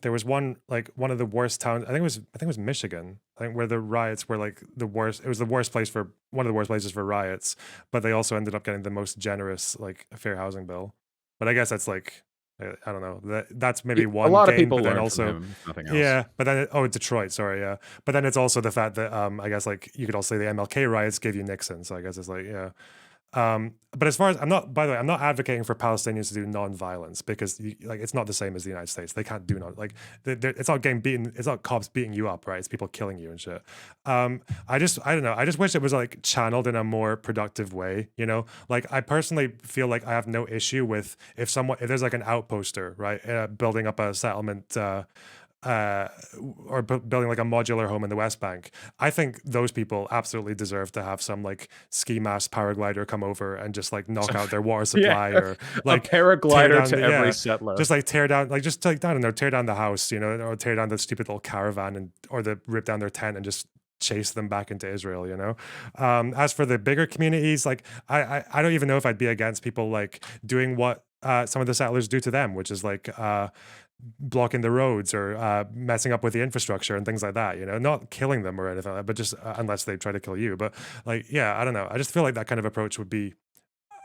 there was one, like one of the worst towns. I think it was Michigan. I think where the riots were like the worst. It was the worst place for one of the worst places for riots. But they also ended up getting the most generous like fair housing bill. But I guess that's like I don't know. That's maybe A one lot of gain, people but then learn from also him, if nothing else. yeah. But then Detroit, sorry, yeah. But then it's also the fact that I guess like you could also say the MLK riots gave you Nixon. So I guess it's like yeah. But as far as by the way, I'm not advocating for Palestinians to do non-violence because like it's not the same as the United States. They can't do not like it's not getting beaten. It's not cops beating you up, right? It's people killing you and shit. I don't know. I just wish it was like channeled in a more productive way. You know, like I personally feel like I have no issue with if there's like an outposter, right, building up a settlement. Uh, or building like a modular home in the West Bank. I think those people absolutely deserve to have some like ski mask paraglider come over and just like knock out their water Yeah, supply or a like tear paraglider down to the every yeah, settler. just like tear down like just like I don't know, tear down the house, you know, or tear down the stupid little caravan and or the rip down their tent and just chase them back into Israel, you know. As for the bigger communities, like I don't even know if I'd be against people like doing what some of the settlers do to them, which is like blocking the roads or messing up with the infrastructure and things like that, you know, not killing them or anything like that, but just unless they try to kill you. But like, yeah, I don't know. I just feel like that kind of approach would be,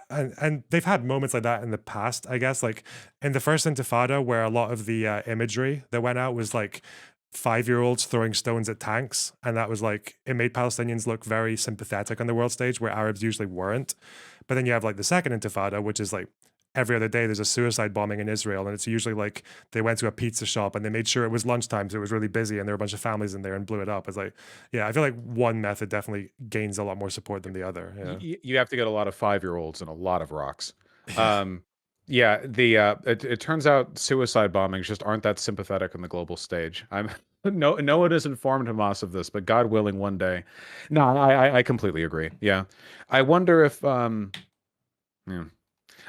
and they've had moments like that in the past, I guess, like in the first Intifada, where a lot of the imagery that went out was like 5-year-olds throwing stones at tanks. And that was like, it made Palestinians look very sympathetic on the world stage where Arabs usually weren't. But then you have like the second Intifada, which is like, every other day there's a suicide bombing in Israel, and it's usually like they went to a pizza shop and they made sure it was lunchtime, so it was really busy, and there were a bunch of families in there and blew it up. It's like, yeah, I feel like one method definitely gains a lot more support than the other. Yeah. You have to get a lot of 5-year-olds and a lot of rocks. Yeah. Yeah, it turns out suicide bombings just aren't that sympathetic on the global stage. I'm no one has informed Hamas of this, but God willing, one day. No, I completely agree. Yeah, I wonder if yeah.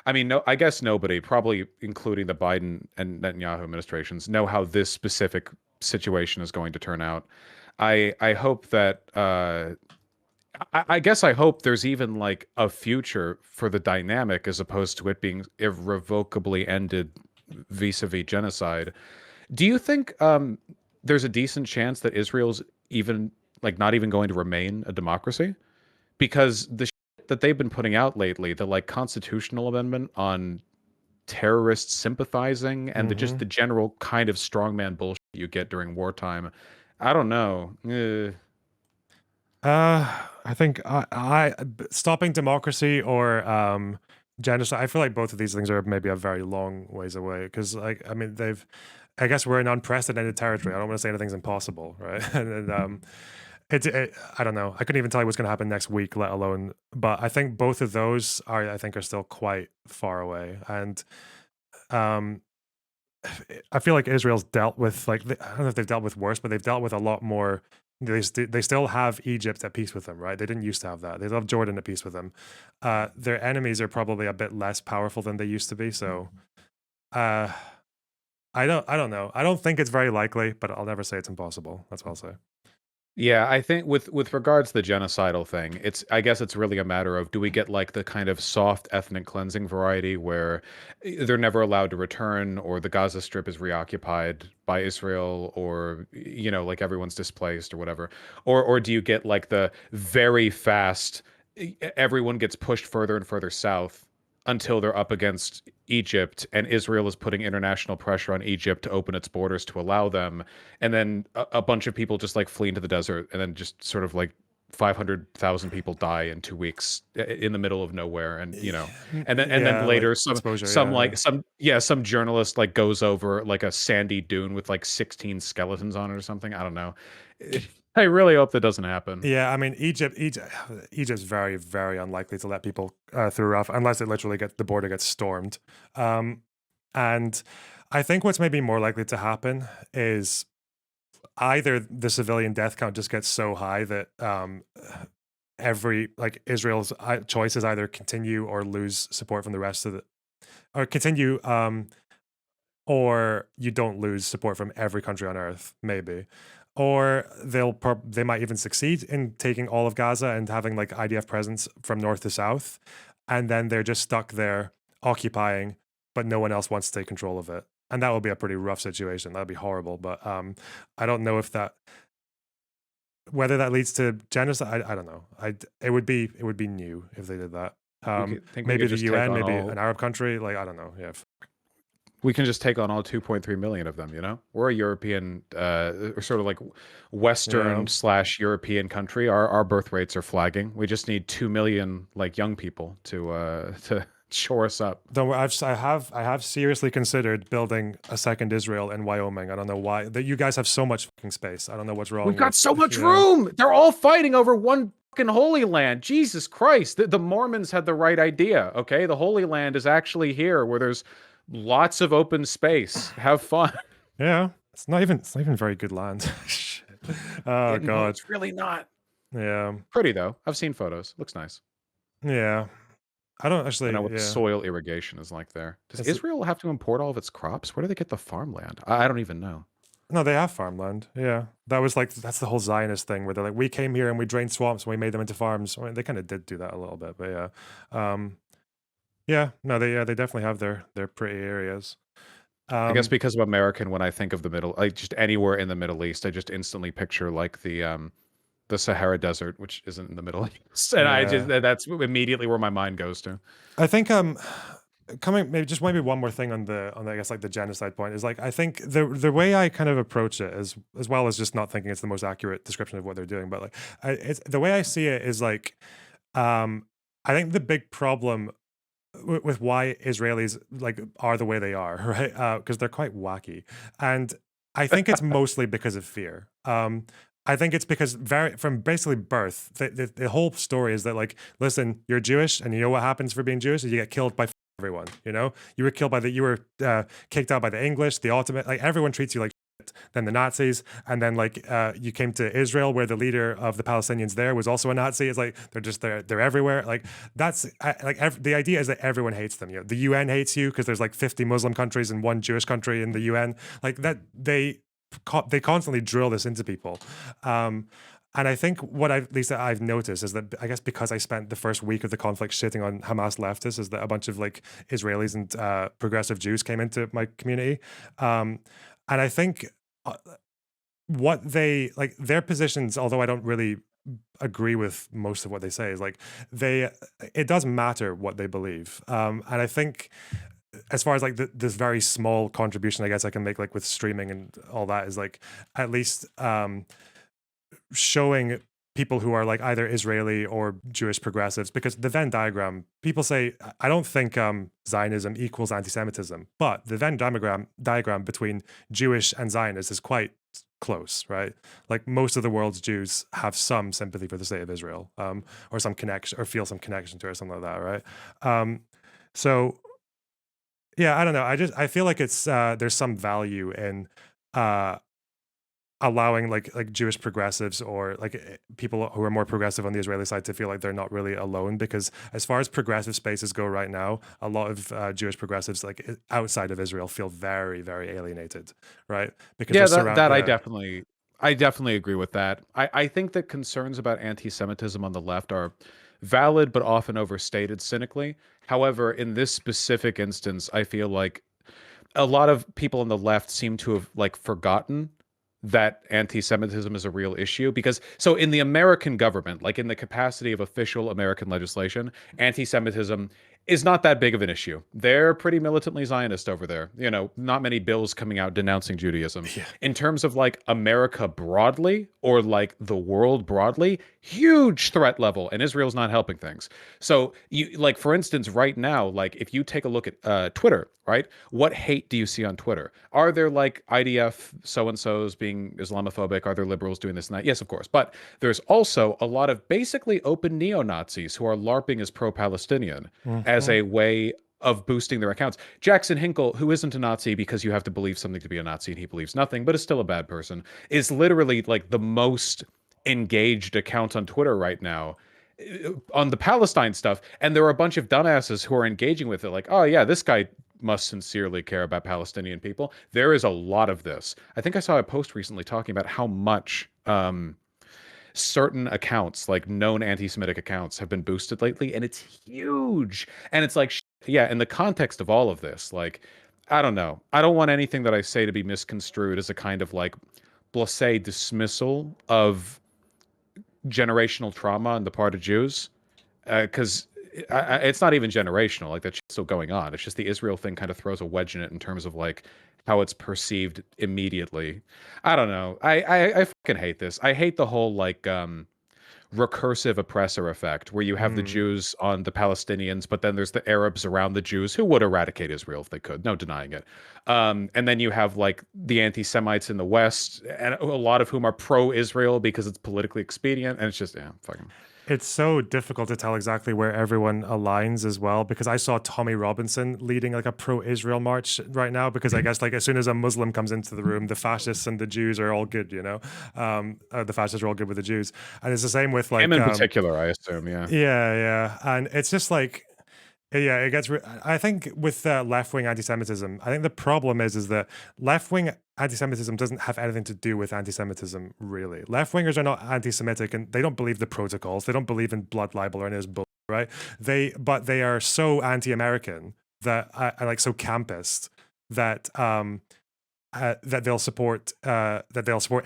I mean, no, I guess nobody, probably including the Biden and Netanyahu administrations, know how this specific situation is going to turn out. I hope that I guess I hope there's even like a future for the dynamic as opposed to it being irrevocably ended vis-a-vis genocide. Do you think there's a decent chance that Israel's even like not even going to remain a democracy? Because the shit that they've been putting out lately, the like constitutional amendment on terrorists sympathizing and just Hmm. the general kind of strongman bullshit you get during wartime, I don't know. I think stopping democracy or genocide. I feel like both of these things are maybe a very long ways away because, like, I mean, I guess we're in unprecedented territory. I don't want to say anything's impossible, right? And I don't know. I couldn't even tell you what's going to happen next week, let alone. But I think both of those I think, are still quite far away. And um, I feel like Israel's dealt with like I don't know if they've dealt with worse, but they've dealt with a lot more. They still have Egypt at peace with them, right? They didn't used to have that. They still have Jordan at peace with them. Their enemies are probably a bit less powerful than they used to be. So uh, I don't know. I don't think it's very likely, but I'll never say it's impossible. That's what I'll say. Yeah, I think with regards to the genocidal thing, I guess it's really a matter of do we get like the kind of soft ethnic cleansing variety where they're never allowed to return or the Gaza Strip is reoccupied by Israel or like everyone's displaced or whatever. Or do you get like the very fast everyone gets pushed further and further south until they're up against Egypt and Israel is putting international pressure on Egypt to open its borders to allow them, and then a bunch of people just like flee into the desert and then just sort of like 500,000 people die in 2 weeks in the middle of nowhere, and and then Yeah, like later exposure. Yeah, some journalist like goes over like a sandy dune with like 16 skeletons on it or something. I don't know. I really hope that doesn't happen. yeah. I mean, Egypt's very, very unlikely to let people through rough unless it literally the border gets stormed. Um, and I think what's maybe more likely to happen is either the civilian death count just gets so high that every like Israel's choice is either continue or lose support from the rest of the, or continue or you don't lose support from every country on earth, maybe. Or they might even succeed in taking all of Gaza and having like IDF presence from north to south, and then they're just stuck there occupying, but no one else wants to take control of it. And that would be a pretty rough situation. That'd be horrible. But I don't know if that whether that leads to genocide. I don't know. It would be new if they did that. Think we Maybe could the just take UN, on maybe all. an Arab country. Like I don't know. Yeah. We can just take on all 2.3 million of them. We're a European, or sort of like Western Yeah. slash European country. Our birth rates are flagging. We just need 2 million like young people to shore us up. Don't worry, I have seriously considered building a second Israel in Wyoming. I don't know why. That you guys have so much fucking space. I don't know what's wrong We've got with so much yeah. room. They're all fighting over one fucking Holy Land. Jesus Christ. The Mormons had the right idea, okay? The Holy Land is actually here where there's lots of open space. Have fun. Yeah. It's not even very good land. Shit. Oh No, god. it's really not. Yeah. Pretty though. I've seen photos. Looks nice. Yeah. I don't I know actually what the yeah. soil irrigation is like there. Does It's Israel have to import all of its crops? Where do they get the farmland? I don't even know. no, they have farmland. Yeah. That was like that's the whole Zionist thing where they're like, we came here and we drained swamps and we made them into farms. I mean, they kind of did do that a little bit, but yeah. Yeah, no, they definitely have their pretty areas. I guess Um, because of American, when I think of the middle, like just anywhere in the Middle East, I just instantly picture like the Sahara Desert, which isn't in the Middle East, and yeah. that's immediately where my mind goes to. I think coming maybe one more thing on the I guess like the genocide point is like I think the way I kind of approach it as well as just not thinking it's the most accurate description of what they're doing, but like it's the way I see it is like I think the big problem with why Israelis like are the way they are, right? Because they're quite wacky, and I think it's mostly because of fear. I think it's because from basically birth, the whole story is that like, listen, you're Jewish, and you know what happens for being Jewish is you get killed by everyone. You were killed by you were kicked out by the English, the Ottoman, like everyone treats you like shit. Then the Nazis, and then like you came to Israel, where the leader of the Palestinians there was also a Nazi. It's like they're everywhere. Like that's the idea is that everyone hates them. The UN hates you because there's like 50 Muslim countries and one Jewish country in the UN. Like that they constantly drill this into people. And I think at least I've noticed is that I guess because I spent the first week of the conflict shitting on Hamas leftists, is that a bunch of like Israelis and progressive Jews came into my community, and I think what they like their positions, although I don't really agree with most of what they say, is like it does matter what they believe, and I think as far as like this very small contribution I guess I can make like with streaming and all that is like at least showing people who are like either Israeli or Jewish progressives, because the Venn diagram, people say, I don't think Zionism equals anti-Semitism, but the Venn diagram between Jewish and Zionists is quite close, right? Like most of the world's Jews have some sympathy for the state of Israel, or some connection, or feel some connection to it, or something like that, right? So yeah, I don't know. I feel like it's there's some value in allowing like Jewish progressives or like people who are more progressive on the Israeli side to feel like they're not really alone, because as far as progressive spaces go right now, a lot of Jewish progressives like outside of Israel feel very, very alienated, right? Because they're Yeah, that surrounded. that Yeah. I definitely agree with that. I think that concerns about anti-Semitism on the left are valid, but often overstated cynically. However, in this specific instance, I feel like a lot of people on the left seem to have like forgotten that anti-Semitism is a real issue, because so in the American government, like in the capacity of official American legislation, anti-Semitism is not that big of an issue. They're pretty militantly Zionist over there. You know, not many bills coming out denouncing Judaism. Yeah. In terms of like America broadly or like the world broadly, huge threat level, and Israel's not helping things. So you like, for instance, right now, like if you take a look at Twitter, right? What hate do you see on Twitter? Are there like IDF so-and-sos being Islamophobic? Are there liberals doing this and that? Yes, of course. But there's also a lot of basically open neo-Nazis who are LARPing as pro-Palestinian as Mhm. a way of boosting their accounts. Jackson Hinkle, who isn't a Nazi because you have to believe something to be a Nazi and he believes nothing, but is still a bad person, is literally like the most engaged account on Twitter right now on the Palestine stuff. And there are a bunch of dumbasses who are engaging with it, like, oh yeah, this guy must sincerely care about Palestinian people. There is a lot of this. I think I saw a post recently talking about how much certain accounts, like known anti-Semitic accounts, have been boosted lately, and it's huge. And it's like, yeah, in the context of all of this, like, I don't know. I don't want anything that I say to be misconstrued as a kind of like blasé dismissal of generational trauma on the part of Jews, because it's not even generational. Like that shit's still going on. It's just the Israel thing kind of throws a wedge in it in terms of like how it's perceived immediately. I don't know. I fucking hate this. I hate the whole like recursive oppressor effect where you have the Mm. Jews on the Palestinians, but then there's the Arabs around the Jews who would eradicate Israel if they could. No denying it. And then you have like the anti-Semites in the West, and a lot of whom are pro-Israel because it's politically expedient. And it's just, yeah, fucking. It's so difficult to tell exactly where everyone aligns as well, because I saw Tommy Robinson leading like a pro-Israel march right now, because I guess like as soon as a Muslim comes into the room, the fascists and the Jews are all good, you know? The fascists are all good with the Jews. And it's the same with Him like, in particular, I assume, yeah. yeah, yeah. And it's just like, yeah, it gets. I think with left-wing anti-Semitism, I think the problem is that left-wing anti-Semitism doesn't have anything to do with anti-Semitism. Really, left-wingers are not anti-Semitic, and they don't believe the protocols. They don't believe in blood libel or any of this bull, right? But they are so anti-American that, and like so campist that that they'll support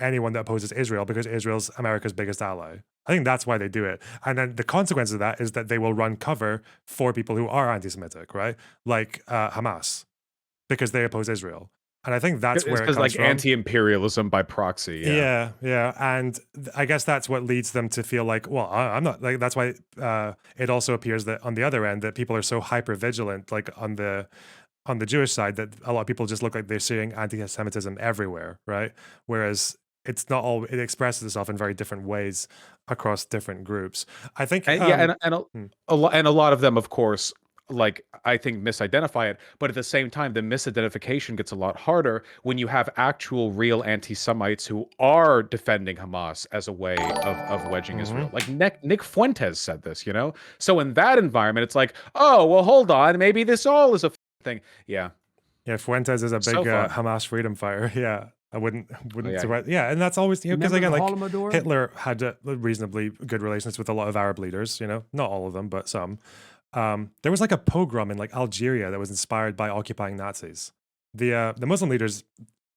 anyone that opposes Israel because Israel's America's biggest ally. I think that's why they do it. And then the consequence of that is that they will run cover for people who are anti-Semitic, right? Like Hamas, because they oppose Israel. And I think that's It's where it because comes like from. anti-imperialism by proxy, yeah. Yeah, yeah, and I guess that's what leads them to feel like, well, I'm not like. That's why it also appears that on the other end, that people are so hyper vigilant, like on the Jewish side, that a lot of people just look like they're seeing anti-Semitism everywhere, right? Whereas it's not all. It expresses itself in very different ways across different groups. I think. And yeah, Hmm. and a lot of them, of course, like I think misidentify it, but at the same time, the misidentification gets a lot harder when you have actual real anti-Semites who are defending Hamas as a way of wedging Mhm. Israel. Like Nick Fuentes said this, you know? So in that environment, it's like, oh, well, hold on, maybe this all is a thing. Yeah. Yeah, Fuentes is a So big fun. Hamas freedom fighter. Yeah, I wouldn't Oh, wouldn't yeah. surprise. Yeah, and that's always, you know, because Remember again, the like Holodomor? Hitler had reasonably good relations with a lot of Arab leaders. You know, not all of them, but some. There was like a pogrom in like Algeria that was inspired by occupying Nazis. The Muslim leaders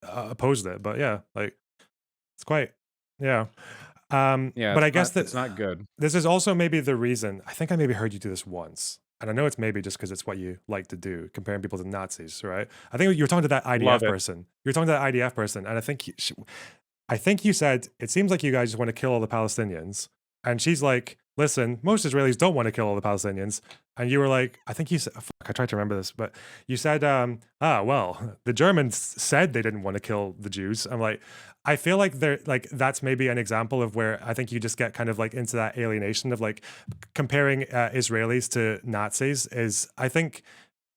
opposed it, but yeah, like it's quite, yeah. Yeah, But I guess that it's not good. this is also maybe the reason. I think I maybe heard you do this once, and I know it's maybe just because it's what you like to do, comparing people to Nazis, right? I think you were talking to that Love IDF it. person. You were talking to that IDF person, and I think you said it seems like you guys just want to kill all the Palestinians, and she's like, "Listen, most Israelis don't want to kill all the Palestinians," and you were like, "I think you said, fuck, I tried to remember this, but you said, well, the Germans said they didn't want to kill the Jews." I'm like, I feel like they're like that's maybe an example of where I think you just get kind of like into that alienation of like comparing Israelis to Nazis. Is I think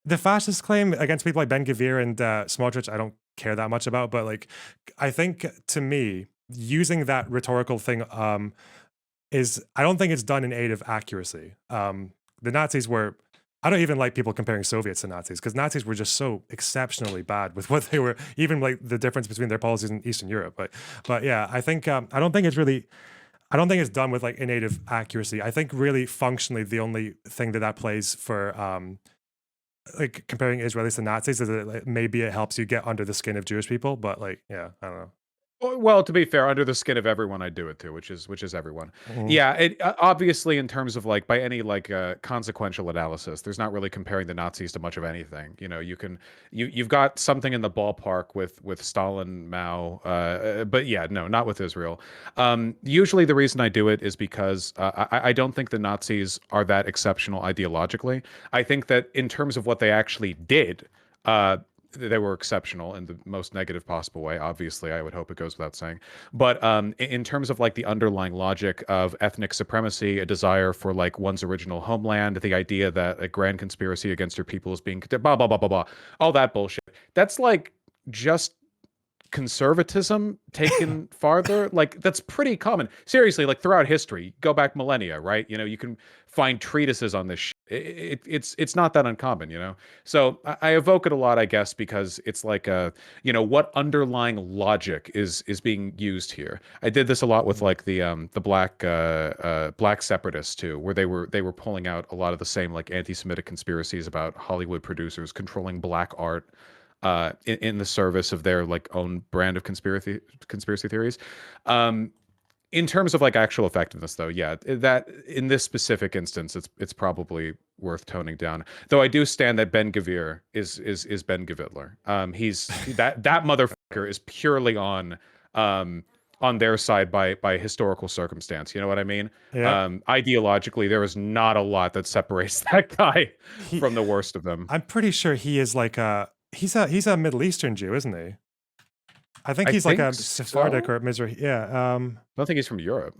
the fascist claim against people like Ben Gvir and Smotrich, I don't care that much about, but like, I think to me, using that rhetorical thing is, I don't think it's done in aid of accuracy. The Nazis were, I don't even like people comparing Soviets to Nazis because Nazis were just so exceptionally bad with what they were, even like the difference between their policies in Eastern Europe. But yeah, I think, I don't think it's really, I don't think it's done with like innate accuracy. I think really functionally, the only thing that plays for like comparing Israelis to Nazis is that like, maybe it helps you get under the skin of Jewish people, but like, yeah, I don't know. Well, to be fair, under the skin of everyone, I do it too, which is everyone. Mhm. Yeah, it obviously in terms of like by any like consequential analysis, there's not really comparing the Nazis to much of anything. You know, you've got something in the ballpark with Stalin, Mao, but yeah, no, not with Israel. Usually, the reason I do it is because I don't think the Nazis are that exceptional ideologically. I think that in terms of what they actually did. Uh, they were exceptional in the most negative possible way. Obviously, I would hope it goes without saying. But in terms of like the underlying logic of ethnic supremacy, a desire for like one's original homeland, the idea that a grand conspiracy against your people is being blah blah blah blah blah, all that bullshit. That's like just conservatism taken farther. Like that's pretty common, seriously, like throughout history, go back millennia, right? You know, you can find treatises on this shit. It's not that uncommon, you know. So I evoke it a lot, I guess, because it's like you know, what underlying logic is being used here. I did this a lot with like the black separatists too, where they were pulling out a lot of the same like anti-Semitic conspiracies about Hollywood producers controlling black art in the service of their like own brand of conspiracy theories. Um, in terms of like actual effectiveness, though, yeah, that in this specific instance, it's probably worth toning down. Though I do stand that Ben Gvir is Ben Gvitler. He's that motherfucker is purely on their side by historical circumstance. You know what I mean? Yeah. Ideologically, there is not a lot that separates that guy He, from the worst of them. I'm pretty sure he is like he's a Middle Eastern Jew, isn't he? I think I he's like think a Sephardic so. or Mizrahi. Yeah. I don't think he's from Europe.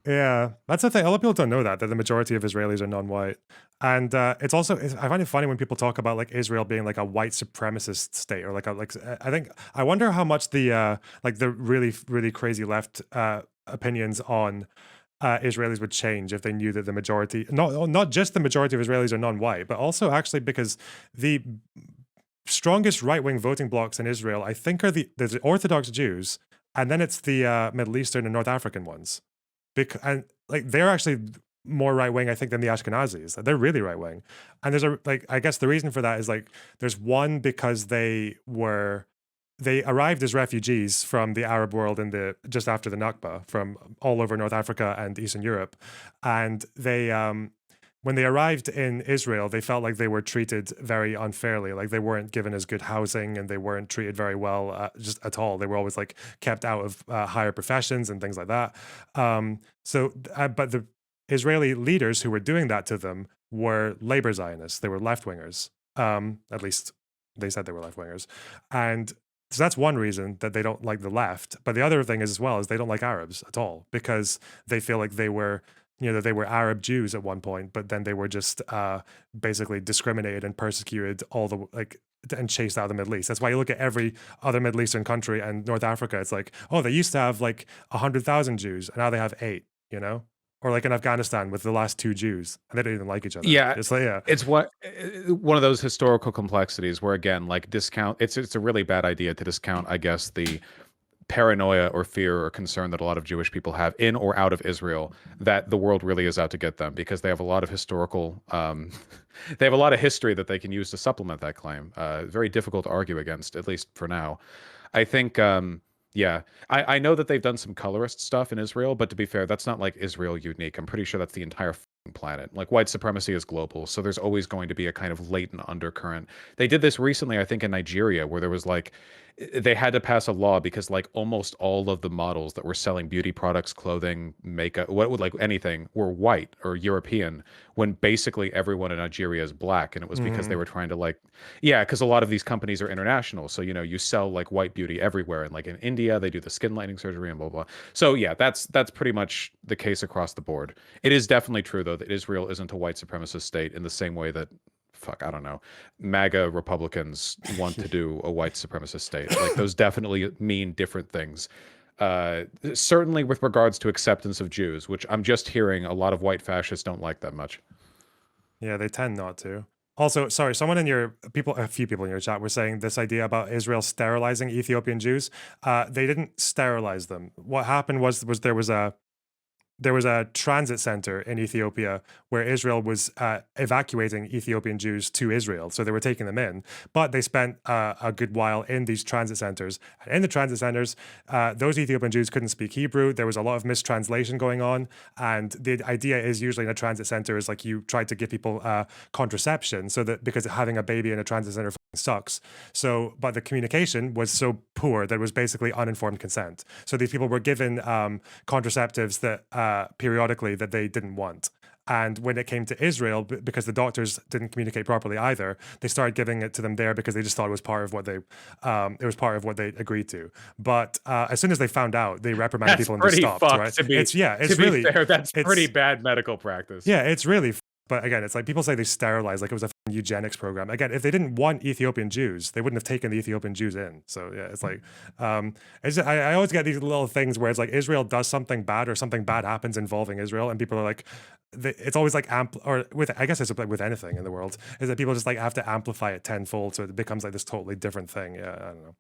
Yeah, that's the thing. A lot of people don't know that the majority of Israelis are non-white, and I find it funny when people talk about like Israel being like a white supremacist state or like a like. I think I wonder how much the like the really crazy left opinions on Israelis would change if they knew that the majority, not just the majority of Israelis are non-white, but also actually because the strongest right-wing voting blocs in Israel, I think, are there's the Orthodox Jews, and then it's the Middle Eastern and North African ones. And like they're actually more right wing, I think, than the Ashkenazis. They're really right wing, and there's a like I guess the reason for that is like there's one because they arrived as refugees from the Arab world in the just after the Nakba from all over North Africa and Eastern Europe, and they when they arrived in Israel, they felt like they were treated very unfairly. Like they weren't given as good housing and they weren't treated very well just at all. They were always like kept out of higher professions and things like that. But the Israeli leaders who were doing that to them were labor Zionists. They were left wingers. At least they said they were left wingers. And so that's one reason that they don't like the left. But the other thing is as well is they don't like Arabs at all because they feel like they were they were Arab Jews at one point, but then they were just basically discriminated and persecuted all the like and chased out of the Middle East. That's why you look at every other Middle Eastern country and North Africa. It's like, oh, they used to have like 100,000 Jews, and now they have 8. You know, or like in Afghanistan with the last 2 Jews, and they don't even like each other. Yeah, It's like it's one of those historical complexities where again, like discount. It's a really bad idea to discount, I guess, the paranoia or fear or concern that a lot of Jewish people have in or out of Israel that the world really is out to get them because they have a lot of historical, they have a lot of history that they can use to supplement that claim. Very difficult to argue against, at least for now. I think, yeah, I know that they've done some colorist stuff in Israel, but to be fair, that's not like Israel unique. I'm pretty sure that's the entire planet. Like white supremacy is global, so there's always going to be a kind of latent undercurrent. They did this recently, I think, in Nigeria, where there was like they had to pass a law because like almost all of the models that were selling beauty products, clothing, makeup, what would like anything were white or European, when basically everyone in Nigeria is black, and it was because they mhm. were trying to like, yeah, because a lot of these companies are international, so you know you sell like white beauty everywhere, and like in India they do the skin lightening surgery and blah blah. So yeah, that's pretty much the case across the board. It is definitely true though that Israel isn't a white supremacist state in the same way that fuck, I don't know, MAGA Republicans want to do a white supremacist state. Like those definitely mean different things. Certainly with regards to acceptance of Jews, which I'm just hearing a lot of white fascists don't like that much. Yeah, they tend not to. Also, sorry, a few people in your chat were saying this idea about Israel sterilizing Ethiopian Jews. They didn't sterilize them. What happened was there was there was a transit center in Ethiopia where Israel was evacuating Ethiopian Jews to Israel. So they were taking them in, but they spent a good while in these transit centers. And in the transit centers, those Ethiopian Jews couldn't speak Hebrew. There was a lot of mistranslation going on. And the idea is usually in a transit center is like you try to give people contraception so that because having a baby in a transit center sucks. So, but the communication was so poor that it was basically uninformed consent. So these people were given contraceptives that periodically that they didn't want. And when it came to Israel, because the doctors didn't communicate properly either, they started giving it to them there because they just thought it was part of what they, it was part of what they agreed to. But as soon as they found out, they reprimanded That's people and just pretty stopped. fucked Right? to be. It's To be really fair, that's pretty it's bad medical practice. yeah, it's really. But again, it's like people say they sterilized, like it was a eugenics program. Again, if they didn't want Ethiopian Jews, they wouldn't have taken the Ethiopian Jews in. So yeah, it's like, I always get these little things where it's like Israel does something bad or something bad happens involving Israel, and people are like, it's always like or with I guess it's like with anything in the world is that people just like have to amplify it tenfold, so it becomes like this totally different thing. Yeah, I don't know.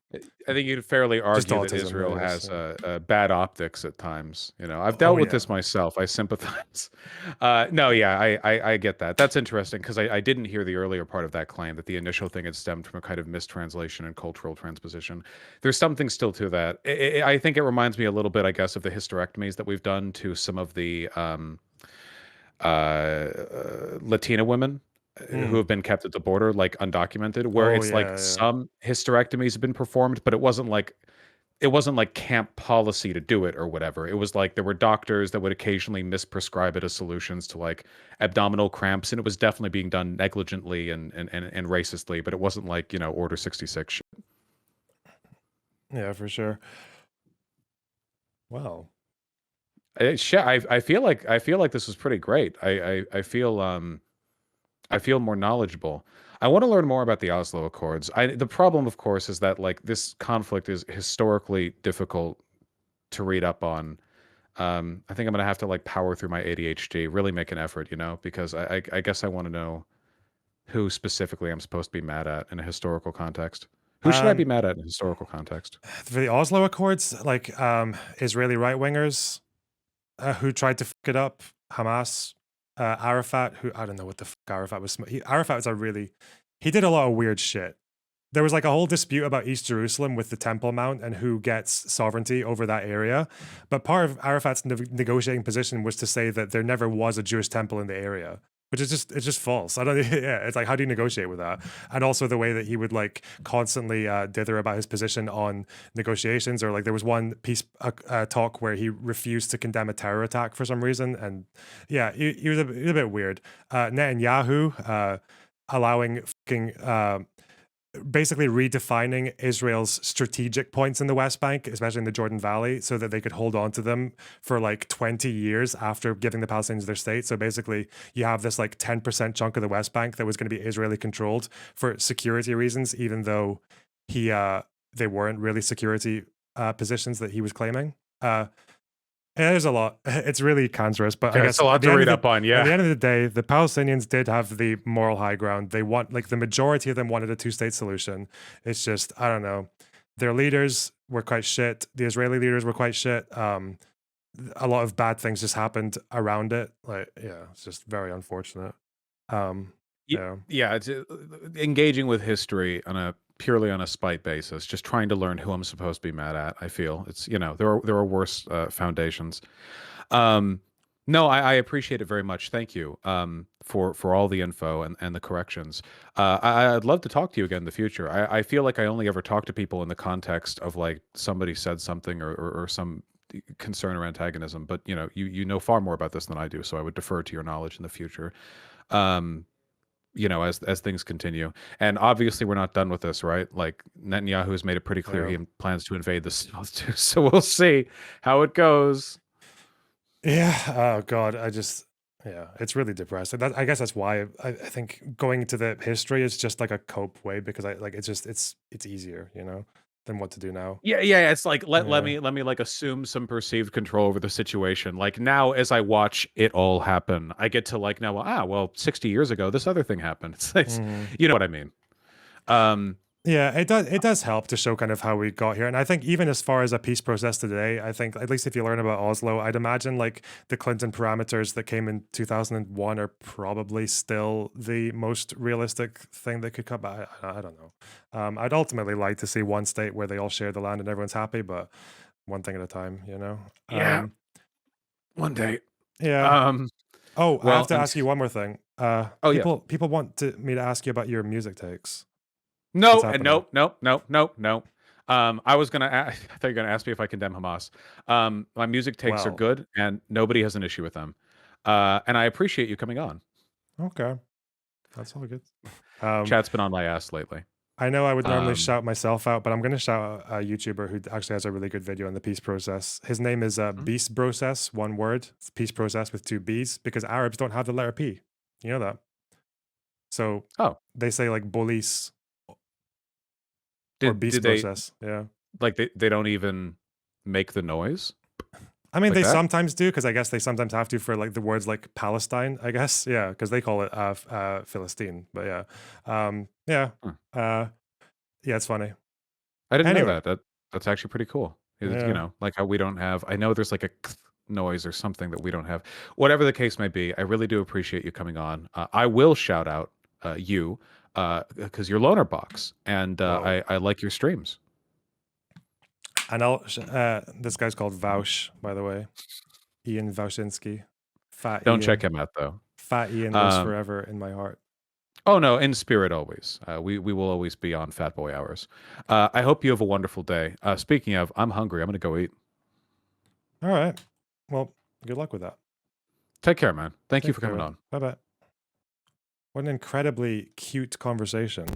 I think you'd fairly argue that autism, Israel really, has yeah. bad optics at times. You know, I've Oh dealt with yeah. this myself. I sympathize. No, yeah, I get that. That's interesting because I didn't hear the earlier part of that claim that the initial thing had stemmed from a kind of mistranslation and cultural transposition. There's something still to that. I think it reminds me a little bit, I guess, of the hysterectomies that we've done to some of the Latina women who have been kept at the border, like undocumented, where Oh it's like yeah. some hysterectomies have been performed, but it wasn't like camp policy to do it or whatever. It was like there were doctors that would occasionally misprescribe it as solutions to like abdominal cramps, and it was definitely being done negligently and racistly, but it wasn't like, you know, Order 66 shit. Yeah, for sure. Wow. Shit, I feel like this was pretty great. I feel more knowledgeable. I want to learn more about the Oslo Accords. The problem, of course, is that like this conflict is historically difficult to read up on. I think I'm gonna have to like power through my ADHD, really make an effort, you know, because I guess I want to know who specifically I'm supposed to be mad at in a historical context. Who should I be Um, mad at in a historical context? for the Oslo Accords, like Israeli right wingers who tried to fuck it up, Hamas, Arafat, who I don't know what the fuck Arafat was. Arafat was he did a lot of weird shit. There was like a whole dispute about East Jerusalem with the Temple Mount and who gets sovereignty over that area. But part of Arafat's negotiating position was to say that there never was a Jewish temple in the area, which is it's just false. I don't. Yeah, it's like how do you negotiate with that? And also the way that he would like constantly dither about his position on negotiations, or like there was one piece talk where he refused to condemn a terror attack for some reason, and yeah, he was he was a bit weird. Netanyahu allowing fucking basically redefining Israel's strategic points in the West Bank, especially in the Jordan Valley, so that they could hold on to them for like 20 years after giving the Palestinians their state. So basically, you have this like 10% chunk of the West Bank that was going to be Israeli controlled for security reasons, even though they weren't really security positions that he was claiming. Yeah, there's a lot. It's really cancerous, but I Yeah, it's guess a lot to read up on. at the Yeah. end of the day, the Palestinians did have the moral high ground. They want, like, the majority of them wanted a two-state solution. It's just, I don't know. Their leaders were quite shit. The Israeli leaders were quite shit. A lot of bad things just happened around it. Like, yeah, it's just very unfortunate. Um, yeah. Yeah, it's engaging with history purely on a spite basis, just trying to learn who I'm supposed to be mad at. I feel it's, you know, there are worse foundations. Um, no, I appreciate it very much. Thank you for all the info and the corrections. I'd love to talk to you again in the future. I feel like I only ever talk to people in the context of like somebody said something or some concern or antagonism, but you know, you know far more about this than I do, so I would defer to your knowledge in the future. Um, you know, as things continue. And obviously, we're not done with this, right? Like Netanyahu has made it pretty clear Yeah. he plans to invade the south too. So we'll see how it goes. Yeah. Oh God. Yeah, it's really depressing. I guess that's why I think going into the history is just like a cope way because I like it's easier, you know, than what to do now. Yeah. It's like Yeah. let me like assume some perceived control over the situation. Like now, as I watch it all happen, I get to like now. Well, 60 years ago, this other thing happened. It's Mhm. you know what I mean. Um, Yeah, it does help to show kind of how we got here. And I think even as far as a peace process today, I think at least if you learn about Oslo, I'd imagine like the Clinton parameters that came in 2001 are probably still the most realistic thing that could come. I don't know. I'd ultimately like to see one state where they all share the land and everyone's happy, but one thing at a time, you know? Yeah, one day. Yeah. Um, Oh, I have well, to ask you one more thing. oh yeah. People want me to ask you about your music takes. What's No, and happening? no, no, no, no, no. I was gonna. I thought you were gonna ask me if I condemn Hamas. My music takes are Well, good, and nobody has an issue with them. And I appreciate you coming on. okay. That's all good. Um, Chat's been on my ass lately. I know I would normally Um, shout myself out, but I'm going to shout out a YouTuber who actually has a really good video on the peace process. His name is mhm. Beast Process, one word. It's peace process with two B's because Arabs don't have the letter P. You know that. So Oh, they say like police or did beast they process. Yeah. like they don't even make the noise I mean, like they that? sometimes do because I guess they sometimes have to for like the words like Palestine, I guess. Yeah. Because they call it Philistine. But yeah. Yeah. Huh. Yeah. It's funny. I didn't know Anyway. that. That's actually pretty cool. You Yeah. know, like how we don't have. I know there's like a noise or something that we don't have. Whatever the case may be, I really do appreciate you coming on. I will shout out you because you're Loner Box, and Whoa. I like your streams. And this guy's called Vaush, by the way. Ian Vaushinsky. Fat Don't check Ian. him out though. Fat Ian lives Um, forever in my heart. oh no, in spirit always. We will always be on Fat Boy Hours. I hope you have a wonderful day. Speaking of, I'm hungry. I'm gonna go eat. All right. Well, good luck with that. Take care, man. Thank you Take for care, coming man. on. Bye bye. What an incredibly cute conversation.